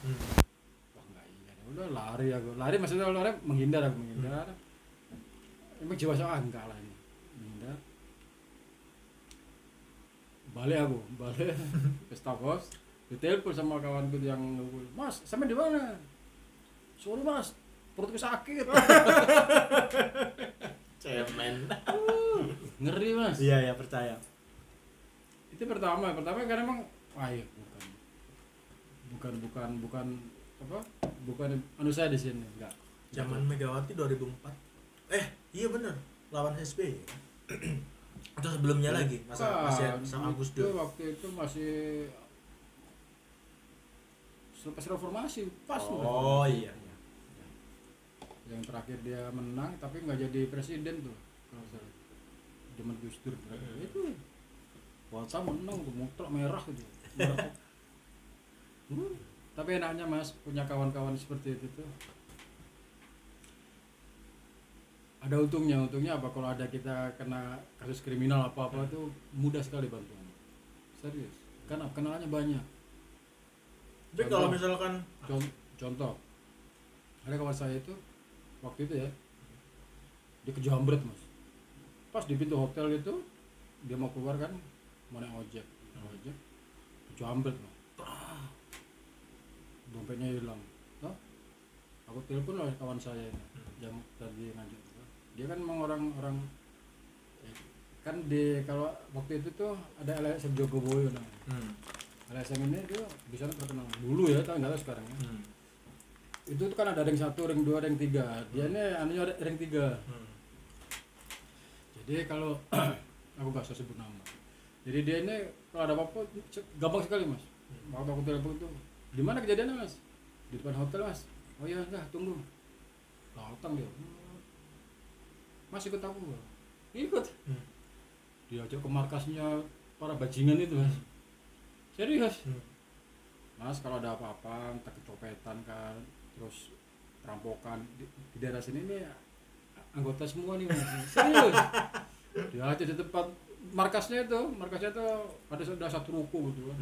B: Wah enggak iya. Udah lari aku. Lari maksudnya lari menghindar. Emang jiwa saya enggak lah ini. Menghindar. Balik ke staff house, ditelepon sama kawanku yang mas, sampai di mana? Sorry mas, perutku sakit.
A: cemen.
B: Ngeri mas.
A: Iya percaya.
B: Itu pertama karena emang iya, bukan apa, bukan anu saya di sini, enggak.
A: Zaman Megawati 2004. Iya bener, lawan SBY. Atau sebelumnya lagi, masih sama Agus Dur.
B: Waktu itu masih selepas reformasi pas.
A: Oh iya.
B: Yang terakhir dia menang tapi nggak jadi presiden tuh kalau salah, zaman Gus Dur itu Walsa menang tuh, mutlak merah gitu. Tapi enaknya mas punya kawan-kawan seperti itu tuh, ada untungnya apa, kalau ada kita kena kasus kriminal apa tuh mudah sekali bantuan, serius karena kenalannya banyak.
A: Tapi kalau misalkan
B: contoh ada kawan saya itu waktu itu ya, dia kejambret mas, pas di pintu hotel itu dia mau keluar kan, mau naik ojek kejambret mas, dompetnya hilang. Aku telepon oleh kawan saya ini yang tadi ngajak, dia kan memang orang kan di, kalau waktu itu tuh ada LSM Jogoboyo namanya. LSM ini dia bisa terkenal dulu ya, tapi nggak tahu sekarang ya. Itu tuh kan ada ring 1, ring 2, ring 3. Dia ini anunya ada ring 3. Jadi kalau aku nggak usah sebut nama. Jadi dia ini kalau ada apa-apa gampang sekali mas. Waktu aku telepon tuh, di mana kejadiannya mas? Di depan hotel mas. Oh iya enggak, tunggu. Datang dia. Mas ikut aku nggak? Ikut. Diajak ke markasnya para bajingan itu mas. Serius. Mas kalau ada apa-apa, entah kecopetan kan, terus perampokan di daerah sini nih anggota semua nih mas. Serius. Dia aja di tempat markasnya tuh ada satu ruko gitu kan.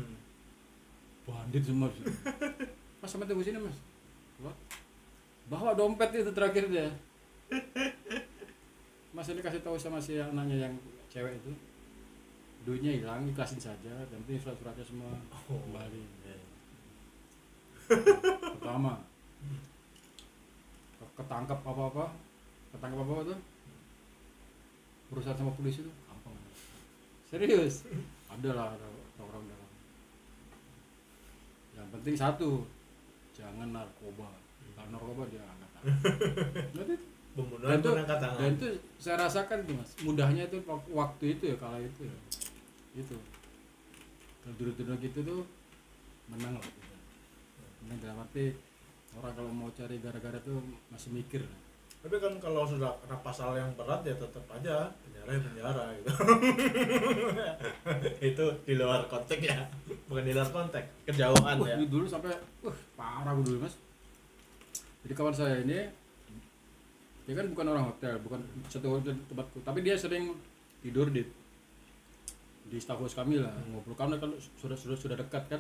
B: Bandit semua sih. Mas sama tunggu sini mas. Bawa dompet itu terakhir dia. Mas ini kasih tahu sama si anaknya yang cewek itu, duitnya hilang, ikhlasin saja, dan penting surat-suratnya semua kembali. Pertama ketangkap apa tuh berusaha sama polisi tuh gampang. Serius, ada orang dalam. Yang penting satu, jangan narkoba. Kalau narkoba dia angkat tangan. Dan itu saya rasakan tuh mas, mudahnya itu waktu itu ya, kala itu ya. Itu kalau duduk-duduk gitu tuh menang lah gitu. Menang dalam arti orang kalau mau cari gara-gara tuh masih mikir.
A: Tapi kan kalau sudah kena pasal yang berat ya tetap aja penjara gitu. Itu di luar konteks ya, bukan di luar konteks, kejauhan ya.
B: Dulu sampai parah gue dulu mas. Jadi kawan saya ini dia kan bukan orang hotel, bukan satu hotel tempatku, tapi dia sering tidur di staff house kami lah, ngobrol karena kan sudah dekat kan,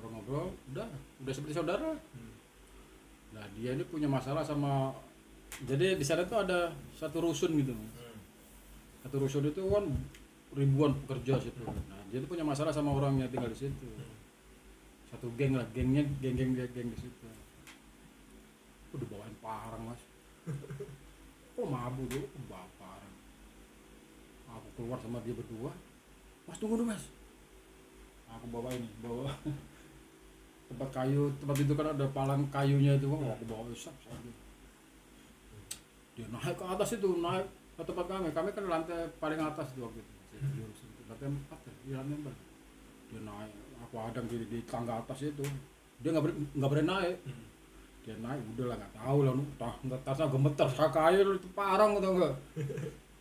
B: ngobrol udah seperti saudara. Nah dia ini punya masalah sama, jadi di sana tuh ada satu rusun gitu, satu rusun itu kan ribuan pekerja situ. Nah dia tuh punya masalah sama orang yang tinggal di situ, satu geng lah, geng di situ. Udah bawain parang mas. Kok mabuk dulu, parang. Aku keluar sama dia berdua. Mas tunggu dulu mas. Aku bawa tempat kayu, tempat itu kan ada palang kayunya itu, aku bawa usap. Dia naik ke atas itu, naik ke tempat kami kan lantai paling atas itu waktu itu. Lantai 4 ya, di lantai 4. Dia naik, aku hadang di tangga atas itu. Dia nggak berani naik. Dia naik udah lah, nggak tahu lah, tasnya gemeter kayu itu parang atau enggak.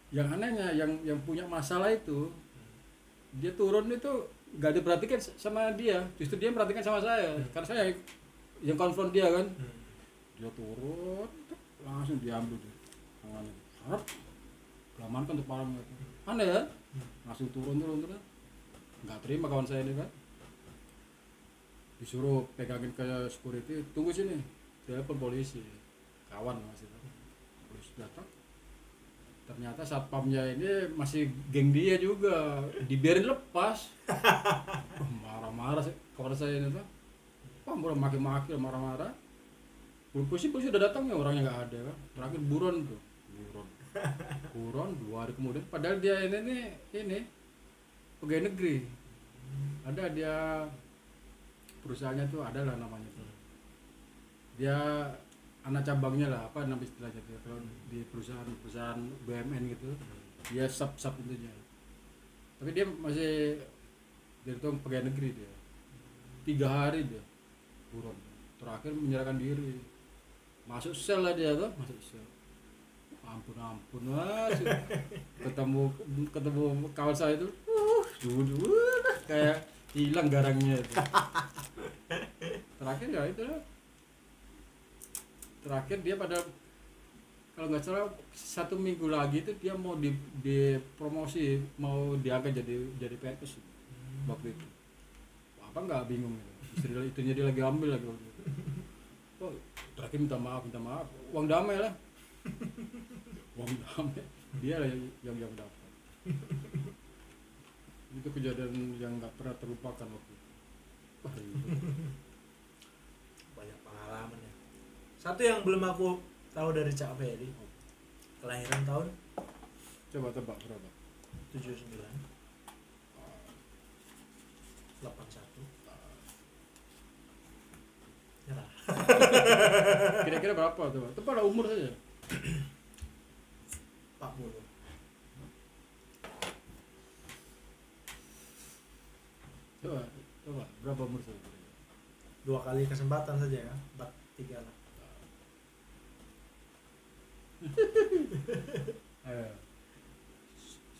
B: Yang anehnya yang punya masalah itu dia turun itu nggak diperhatikan sama dia, justru dia perhatikan sama saya, karena saya yang konfront dia kan. Dia turun langsung diambil tuh tangannya, harap diamankan tuh parang itu. Aneh ya, langsung turun nggak terima kawan saya ini kan, disuruh pegangin ke security, tunggu sini. Telepon polisi, kawan masih polisi datang, ternyata satpamnya ini masih geng dia juga, dibiarin lepas. Marah-marah sih kawan saya ini tuh, mulai maki-maki, marah-marah. Polisi udah datang ya, orangnya nggak ada kan, terakhir buron. buron 2 hari kemudian, padahal dia ini pegawai negeri. Ada dia perusahaannya tuh ada lah namanya tuh, dia anak cabangnya lah, apa nama istilahnya tuh kalau di perusahaan BUMN gitu, dia sub intinya, tapi dia masih dari tuh pegawai negeri dia. 3 hari dia buron, terakhir menyerahkan diri, masuk sel lah dia tuh, masuk sel. Ampun mas, ketemu kawan saya itu, kayak hilang garangnya itu. Terakhir ya itu, terakhir dia pada kalau nggak salah 1 minggu lagi itu dia mau di promosi, mau diangkat jadi PNS waktu itu. Apa nggak bingung gitu. Itunya dia lagi ambil lagi waktu itu. Oh, terakhir minta maaf, uang damai lah. Uang damai dia lah yang dapat. Itu kejadian yang nggak pernah terlupakan waktu itu. Wah, itu.
A: Banyak pengalaman ya. Satu yang belum aku tahu dari Cak Ferry, kelahiran tahun
B: Coba tebak berapa?
A: 79 81 nyerah.
B: Kira-kira berapa tuh? Tepat lah umur saja.
A: 40.
B: Coba berapa umur saja?
A: 2 kali kesempatan saja ya, 3 lah.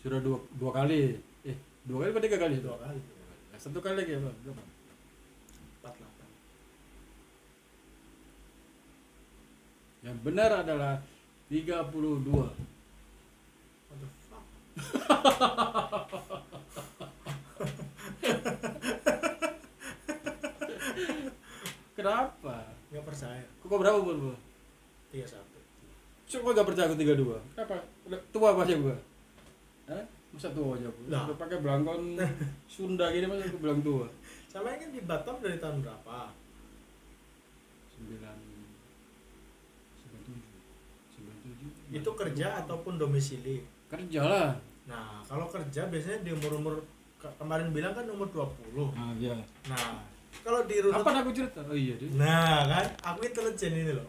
B: Sudah dua kali. 2 kali atau 3 kali?
A: 2 kali.
B: 1 kali lagi apa? Berapa?
A: 48.
B: Yang benar adalah 32.
A: What the fuck?
B: Kenapa?
A: Nggak percaya.
B: Kok berapa umur gua?
A: 31.
B: Coba gak percaya aku 32. Kenapa? Udah tua apa sih gua? Masa tua aja gua?
A: Nah.
B: Udah pakai belangkon Sunda gini masa aku bilang tua?
A: Sama kan di Batam dari tahun berapa?
B: 97.
A: Itu kerja ataupun domisili?
B: Kerja lah.
A: Nah, kalau kerja biasanya di umur-umur kemarin bilang kan umur 20.
B: Ah iya.
A: Nah, kalau dirunut,
B: Kapan aku cerita? Oh iya deh.
A: nah kan aku intelijen ini loh.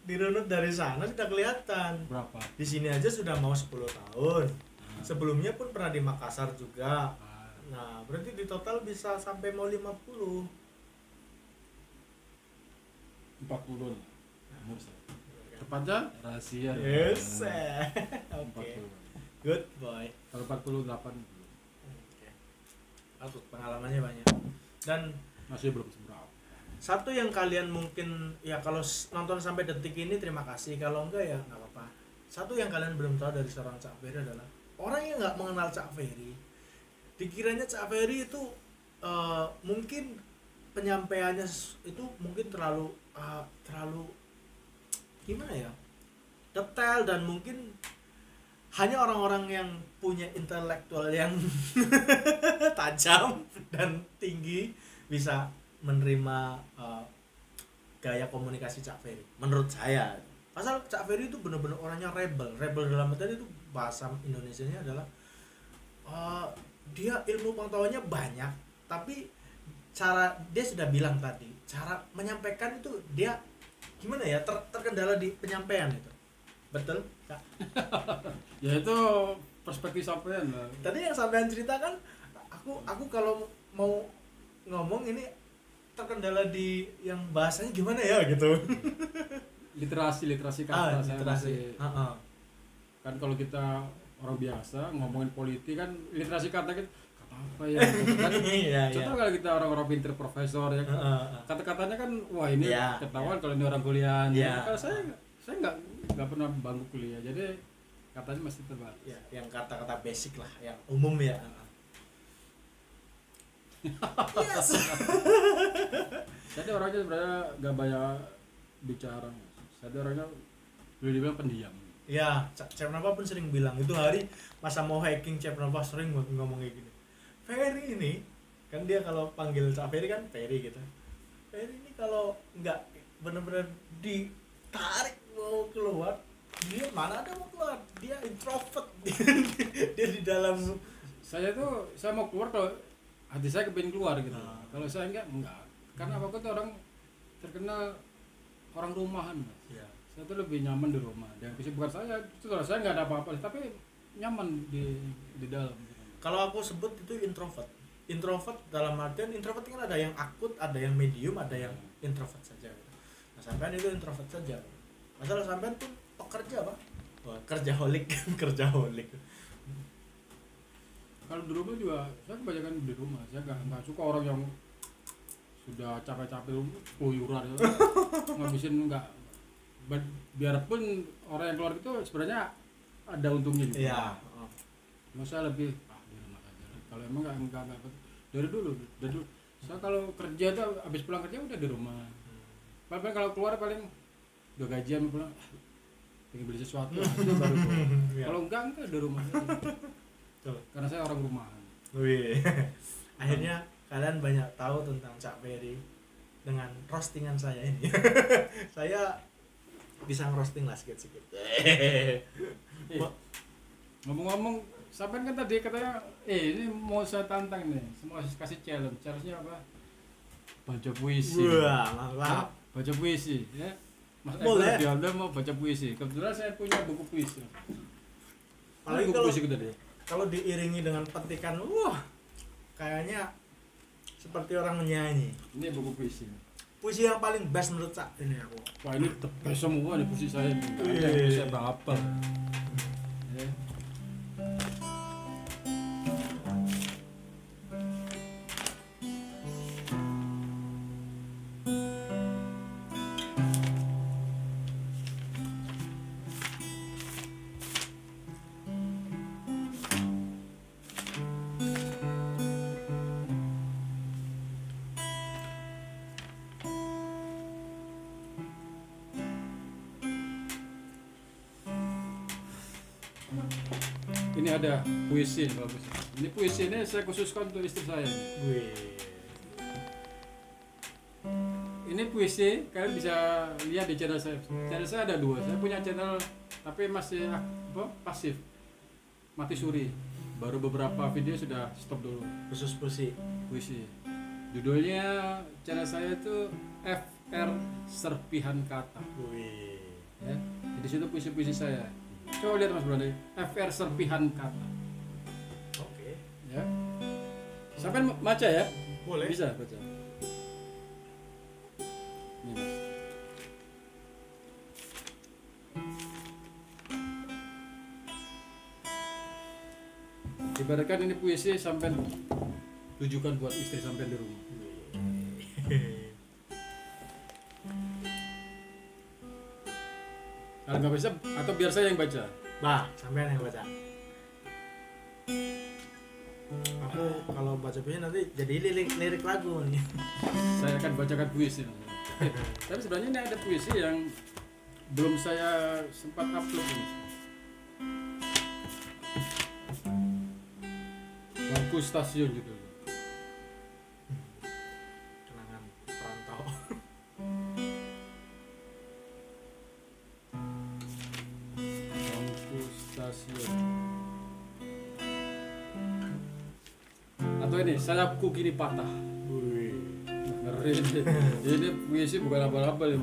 A: Dirunut dari sana sudah kelihatan.
B: Berapa?
A: Di sini aja sudah mau 10 tahun. Sebelumnya pun pernah di Makassar juga. Nah, berarti di total bisa sampai mau 50.
B: 40 lah. Umur saya. Tepatnya rahasia.
A: Yes. Oke.
B: 40.
A: Good boy.
B: Kalau 48
A: Oke. Aku pengalamannya banyak. Dan
B: masih belum seberapa.
A: satu yang kalian mungkin ya kalau nonton sampai detik ini terima kasih, kalau enggak ya nggak apa-apa. Satu yang kalian belum tahu dari seorang Cak Ferry adalah orang yang nggak mengenal Cak Ferry dikiranya Cak Ferry itu mungkin penyampaiannya itu mungkin terlalu gimana ya, detail, dan mungkin hanya orang-orang yang punya intelektual yang tajam dan tinggi bisa menerima gaya komunikasi Cak Ferry menurut saya. Pasal Cak Ferry itu benar-benar orangnya rebel dalam artian itu bahasa Indonesianya adalah dia ilmu pengetahuannya banyak, tapi cara dia sudah bilang tadi, cara menyampaikan itu dia gimana ya, terkendala di penyampaian itu. Betul, Kak?
B: Ya itu perspektif sampean lah.
A: Tadi yang sampean ceritakan, aku kalau mau ngomong ini terkendala di yang bahasanya gimana ya gitu.
B: Literasi kata saya
A: literasi.
B: masih. Kan kalau kita orang biasa ngomongin politik kan literasi kata apa ya? Kan,
A: Iya,
B: contoh
A: iya.
B: kalau kita orang-orang pinter profesor ya kan, kata-katanya kan wah ini
A: Iya,
B: ketahuan kalau ini orang kuliah.
A: Iya.
B: Kalau saya nggak pernah bangku kuliah, jadi katanya masih terbatas.
A: Ya, yang kata-kata basic lah, yang umum ya. Yes.
B: Saya orangnya sebenarnya nggak banyak bicara. Saya orangnya boleh dibilang pendiam.
A: Ya, Chef Nova pun sering bilang itu hari masa mau hacking, Chef Nova sering ngomong kayak gini. Ferry ini kan dia kalau panggil Cak Ferry kan Ferry gitu. Ferry ini kalau nggak benar-benar ditarik mau keluar Dia mana ada mau keluar, dia introvert. Dia di dalam.
B: Saya mau keluar kalau hati saya kepingin keluar gitu.
A: Ah.
B: Kalau saya enggak. Karena aku tuh orang terkenal orang rumahan, Mas.
A: Ya.
B: Saya tuh lebih nyaman di rumah. Dan kesibukan saya itu kalau saya nggak ada apa-apa, tapi nyaman di dalam.
A: Kalau aku sebut itu introvert. Introvert dalam artian introvert kan ada yang akut, ada yang medium, ada yang introvert saja. Nah, sampean itu introvert saja. Masalah sampean tuh pekerja, Pak. Wah, kerjaholik, kerjaholik.
B: Kalau di rumah juga saya kebanyakan di rumah. Saya nggak suka orang yang sudah capek-capek keluyuran ya. Ngabisin nggak. Biarpun orang yang keluar itu sebenarnya ada untungnya juga.
A: Iya.
B: Masa lebih di rumah aja. Kalau emang nggak dari dulu. Saya kalau kerja tuh habis pulang kerja udah di rumah. Paling kalau keluar paling udah gajian pulang, pengen beli sesuatu itu baru keluar.
A: Iya.
B: Kalau enggak di rumah aja. Karena saya orang rumahan.
A: Wih. Akhirnya kalian banyak tahu tentang Cak Ferry dengan roastingan saya ini. Saya bisa ngerosting lah sikit-sikit.
B: Ngomong-ngomong, sampai kan tadi katanya, ini mau saya tantang nih, mau kasih challenge. Challenge-nya apa? Baca puisi.
A: Wah, mantap.
B: Baca puisi, ya. Mas
A: Boleh.
B: Eko dia mau baca puisi. Kebetulan saya punya buku puisi.
A: Apalagi
B: buku
A: kalau
B: puisi kita deh.
A: kalau diiringi dengan petikan, wah, kayaknya seperti orang menyanyi.
B: Ini buku puisi.
A: Puisi yang paling best menurut Cak ini aku.
B: Wah, ini tebas semua nih puisi saya. Nggak ada yang bisa saya hafal. Ya. Ini ada puisi bagus. Ini puisi ini saya khususkan untuk istri saya.
A: Wih.
B: Ini puisi kalian bisa lihat di channel saya. Channel saya ada 2. Saya punya channel tapi masih pasif, mati suri. Baru beberapa video sudah stop dulu.
A: Khusus puisi.
B: Puisi. Judulnya channel saya itu FR Serpihan Kata.
A: Wih.
B: Ya. Di situ puisi-puisi saya. Coba lihat Mas Brande, FR Serpihan Kata.
A: Oke.
B: Ya. Sampai baca ya?
A: Boleh.
B: Bisa baca. Ini Mas. Ibaratkan ini puisi sampai tujukan buat istri sampai di rumah. Kalau nggak bisa, atau biar saya yang baca.
A: Bah, sampean yang baca. Aku kalau baca puisi nanti jadi lirik lagu nih.
B: Saya akan bacakan puisi. Tapi sebenarnya ini ada puisi yang belum saya sempat upload ini. Bangku Stasiun judulnya.
A: Kenangan perantau.
B: Bangku Stasiun. Atau ini, sayapku kini patah.
A: Wih.
B: Ngeri. Ini puisi bukan apa-apa ya.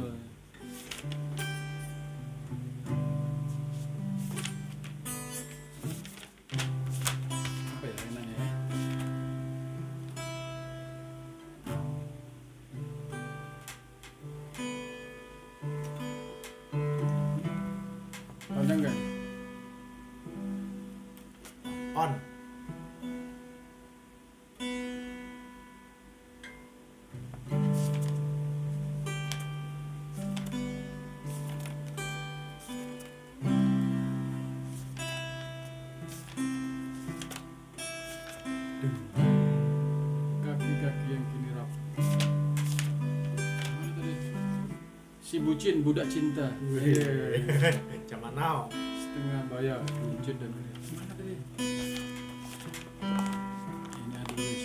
B: Apa ya enaknya ya? Panjang kan?
A: On.
B: Kaki-kaki yang kini rapuh. Mana tadi? Si bucin budak cinta.
A: Zaman now.
B: Setengah bayar bucin dan mana tadi? Ini ada Luis.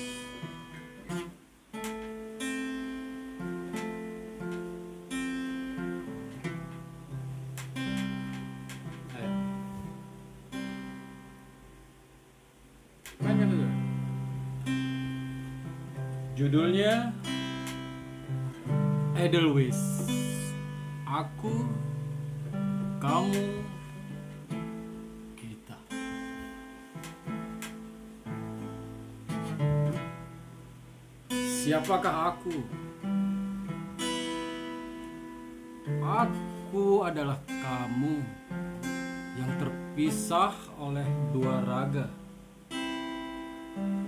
B: Judulnya Edelweiss. Aku, kamu, kita. Siapakah aku? Aku adalah kamu yang terpisah oleh dua raga.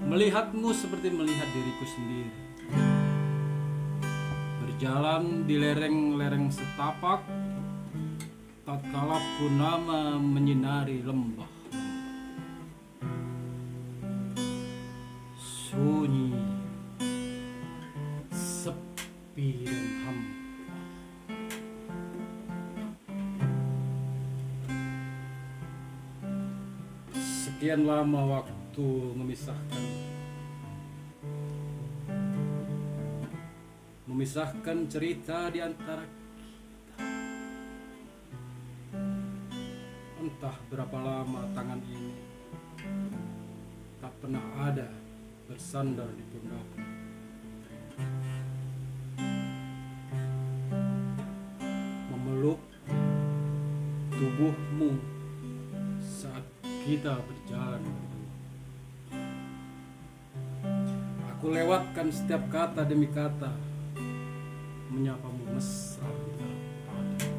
B: Melihatmu seperti melihat diriku sendiri. Berjalan di lereng-lereng setapak, tatkala purnama menyinari lembah. Sunyi, sepi dan hampa. Sekian lama waktu memisahkan cerita di antara kita. Entah berapa lama tangan ini tak pernah ada bersandar di pundakku. Memeluk tubuhmu saat kita berjalan berdua. Aku lewatkan setiap kata demi kata, menyapamu mesra di dalam hati.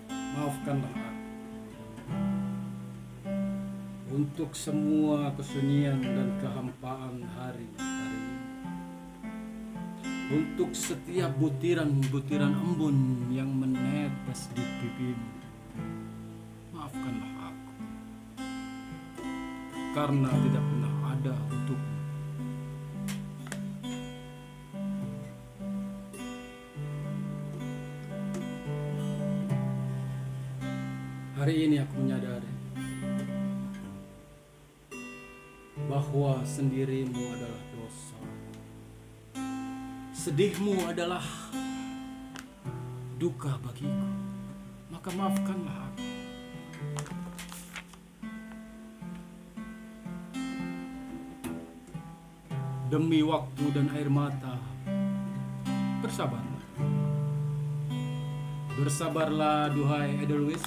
B: Maafkanlah aku untuk semua kesunyian dan kehampaan hari-hari ini. Untuk setiap butiran-butiran embun yang menetes di pipimu. Maafkanlah aku karena tidak pernah ada untukmu. Hari ini aku menyadari bahwa sendirimu adalah dosa. Sedihmu adalah duka bagiku. Maka maafkanlah aku. Demi waktu dan air mata, bersabarlah. Bersabarlah duhai Edelweiss.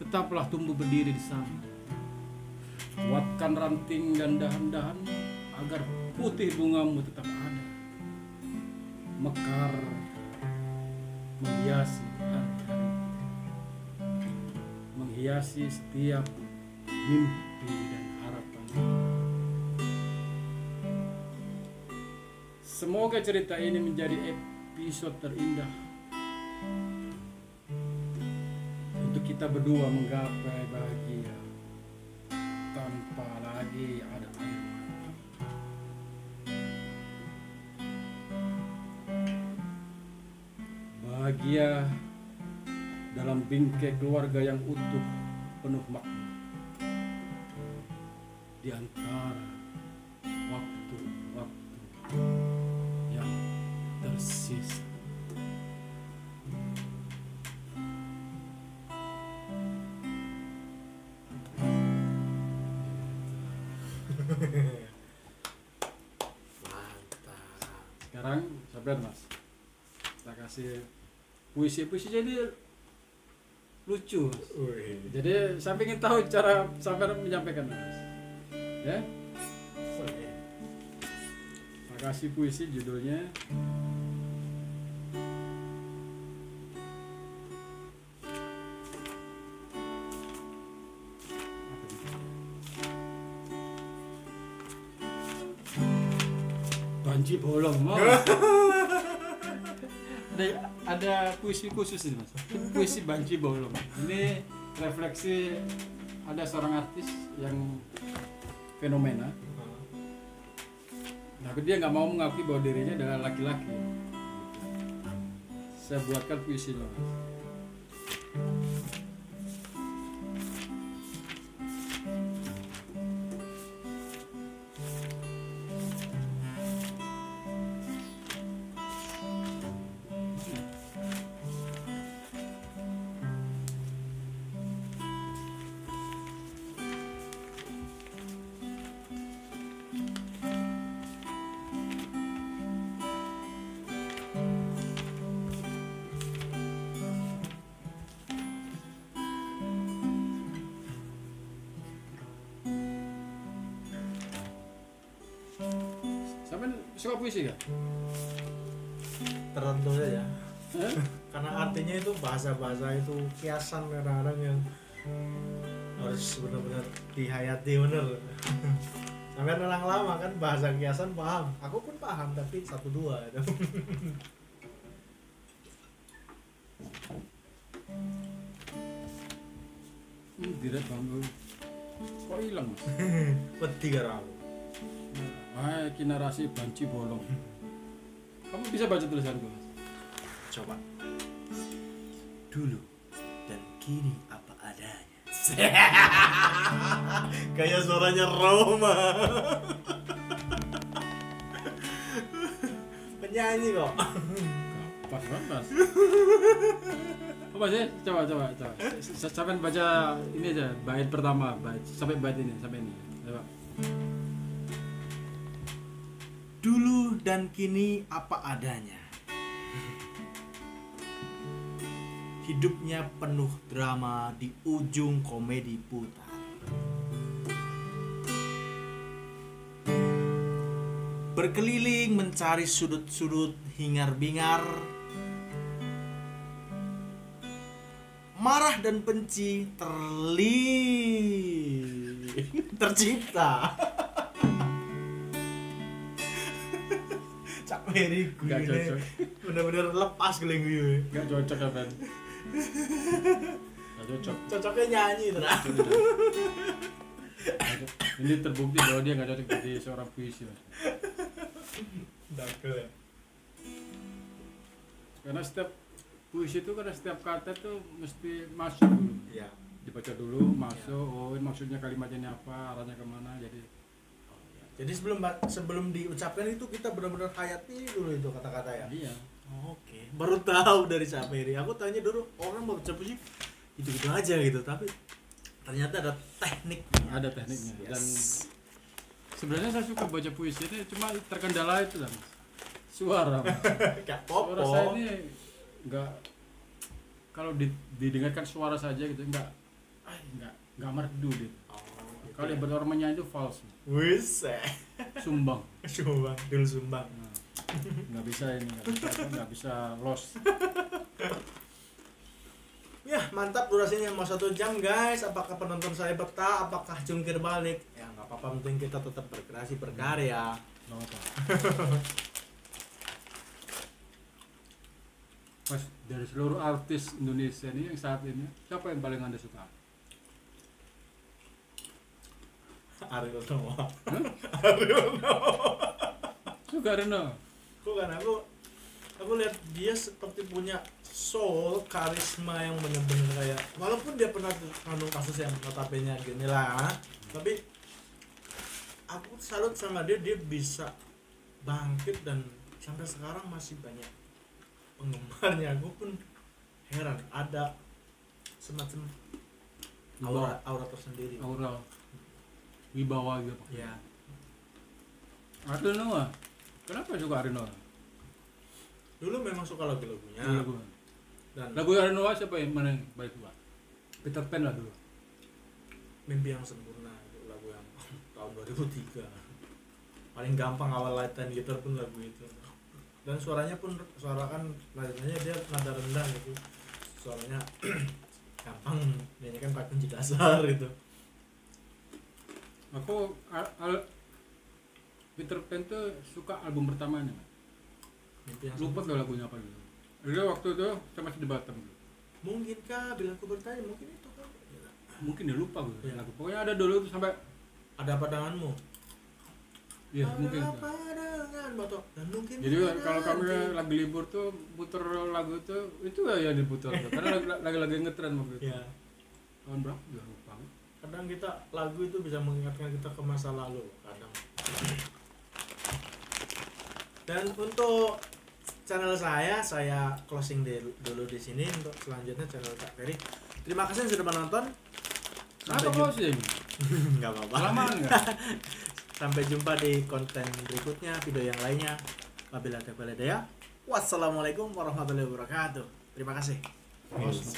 B: Tetaplah tumbuh berdiri di sana. Kuatkan ranting dan dahan-dahan agar putih bungamu tetap ada. Mekar menghiasi hari-hari, menghiasi setiap mimpi dan harapan. Semoga cerita ini menjadi episode terindah untuk kita berdua menggapai bahagia tanpa lagi ada air mata. Bahagia dalam bingkai keluarga yang utuh, penuh makna di antara waktu-waktu yang tersisa.
A: Mantap.
B: Sekarang sabar Mas, kita kasih puisi jadi lucu Mas. Jadi sampai ingin tahu cara sabar menyampaikan Mas. Ya, kita kasih puisi judulnya Banci Bolong. Ada puisi khusus ini Mas. Puisi Banci Bolong. Ini refleksi ada seorang artis yang fenomena. Nah, dia nggak mau mengakui bahwa dirinya adalah laki-laki. Saya buatkan puisinya. Sampai suka puisi kan?
A: Tertentu saja.
B: Hah?
A: Karena artinya itu bahasa-bahasa itu kiasan kadang-kadang yang harus benar-benar dihayati bener. Sampai orang lama kan bahasa kiasan paham. Aku pun paham tapi 1-2 itu.
B: Tidak bang. Kok hilang mas?
A: Wedi karo aku.
B: Narasi banci bolong. Kamu bisa baca tulisanku mas?
A: Coba. Dulu dan kini apa adanya. Kayak suaranya Roma. Penyanyi kok.
B: Pas banget mas. Apa sih? Coba. Sampai baca ini aja, bait pertama, sampai bait ini, sampai ini. Coba.
A: Dulu dan kini apa adanya. Hidupnya penuh drama di ujung komedi putar. Berkeliling mencari sudut-sudut hingar-bingar. Marah dan benci tercipta. Cak Meri gue
B: Gak cocok.
A: bener-bener lepas geling gue.
B: Gak cocok ya Ben? Gak cocok.
A: Cocoknya nyanyi terus.
B: Ini terbukti bahwa dia gak cocok jadi seorang puisi mas.
A: Dakel ya.
B: Karena setiap puisi itu karena setiap kata tuh mesti masuk dulu.
A: Iya.
B: Dibaca dulu, masuk. Oh ini maksudnya kalimatnya ini apa, arahnya kemana.
A: Jadi sebelum diucapkan itu kita benar-benar hayati dulu itu kata-kata ya.
B: Iya.
A: Oke. Baru tahu dari Saperi. Aku tanya dulu orang mau baca puisi itu aja gitu, tapi ternyata ada tekniknya.
B: Ada tekniknya.
A: Yes.
B: Dan sebenarnya saya suka baca puisi ini cuma terkendala itu lah mas. Suara. Mas.
A: Kayak
B: Suara saya
A: popo.
B: ini enggak, kalau didengarkan suara saja gitu enggak merdu dia. Kalau yang berorang menyanyi itu false.
A: Wis.
B: Sumbang.
A: Sumbang, dul sumbang.
B: Nah, nggak bisa nggak bisa loss.
A: Ya mantap durasinya mau 1 jam guys. Apakah penonton saya betah? Apakah jungkir balik? Ya nggak apa-apa, penting kita tetap berkreasi berkarya.
B: Nggak apa. Mas, dari seluruh artis Indonesia ini yang saat ini siapa yang paling anda suka?
A: Ariel Noah.
B: Hah?
A: Ariel Noah.
B: Suka Reno.
A: Kok kan aku lihat dia seperti punya soul, karisma yang benar-benar kayak, walaupun dia pernah ngandung kasus yang notabene gini lah, tapi aku salut sama dia bisa bangkit dan sampai sekarang masih banyak penggemarnya. Aku pun heran ada semacam aura tersendiri.
B: Aura wibawa gitu.
A: Ya.
B: Ariel Noah. Kenapa suka Ariel Noah?
A: Dulu memang suka lagu-lagunya. Dan
B: Lagu Ariel Noah siapa yang mana yang baik buat? Peter Pan lah dulu.
A: Mimpi yang Sempurna itu lagu yang tahun 2003. Paling gampang awal latihan gitar pun lagu itu. Dan suaranya kan nadanya dia nada rendah gitu. Suaranya gampang nyanyikan pakai kunci dasar gitu.
B: Aku Peter Pan tuh suka album pertamanya.
A: Mimpi yang
B: Lupa
A: Sempurna.
B: tuh lagunya apa dulu. Dia waktu itu saya masih di Batam.
A: Mungkinkah bila aku bertanya mungkin itu kan.
B: Mungkin dia lupa gue
A: Iya.
B: lagu. Pokoknya ada dulu tuh sampai
A: Ada apa denganmu?
B: ya
A: Ada
B: mungkin.
A: apa dengan Batok? Dan mungkin
B: Jadi kalau kami lagi libur tuh puter lagu itu ya yang diputar tuh. Karena lagi ngetren waktu itu.
A: ya,
B: Tahun berapa? Ya lupa.
A: kadang kita lagu itu bisa mengingatkan kita ke masa lalu kadang. Dan untuk channel saya closing dulu di sini. Untuk selanjutnya channel Kak Ferry. Terima kasih yang sudah menonton.
B: Kenapa closing?
A: Nggak apa-apa.
B: Kelamaan nggak?
A: Sampai jumpa di konten berikutnya, video yang lainnya. Wabillahi taufiq wal hidayah. Wassalamualaikum warahmatullahi wabarakatuh. Terima kasih.
B: Yes.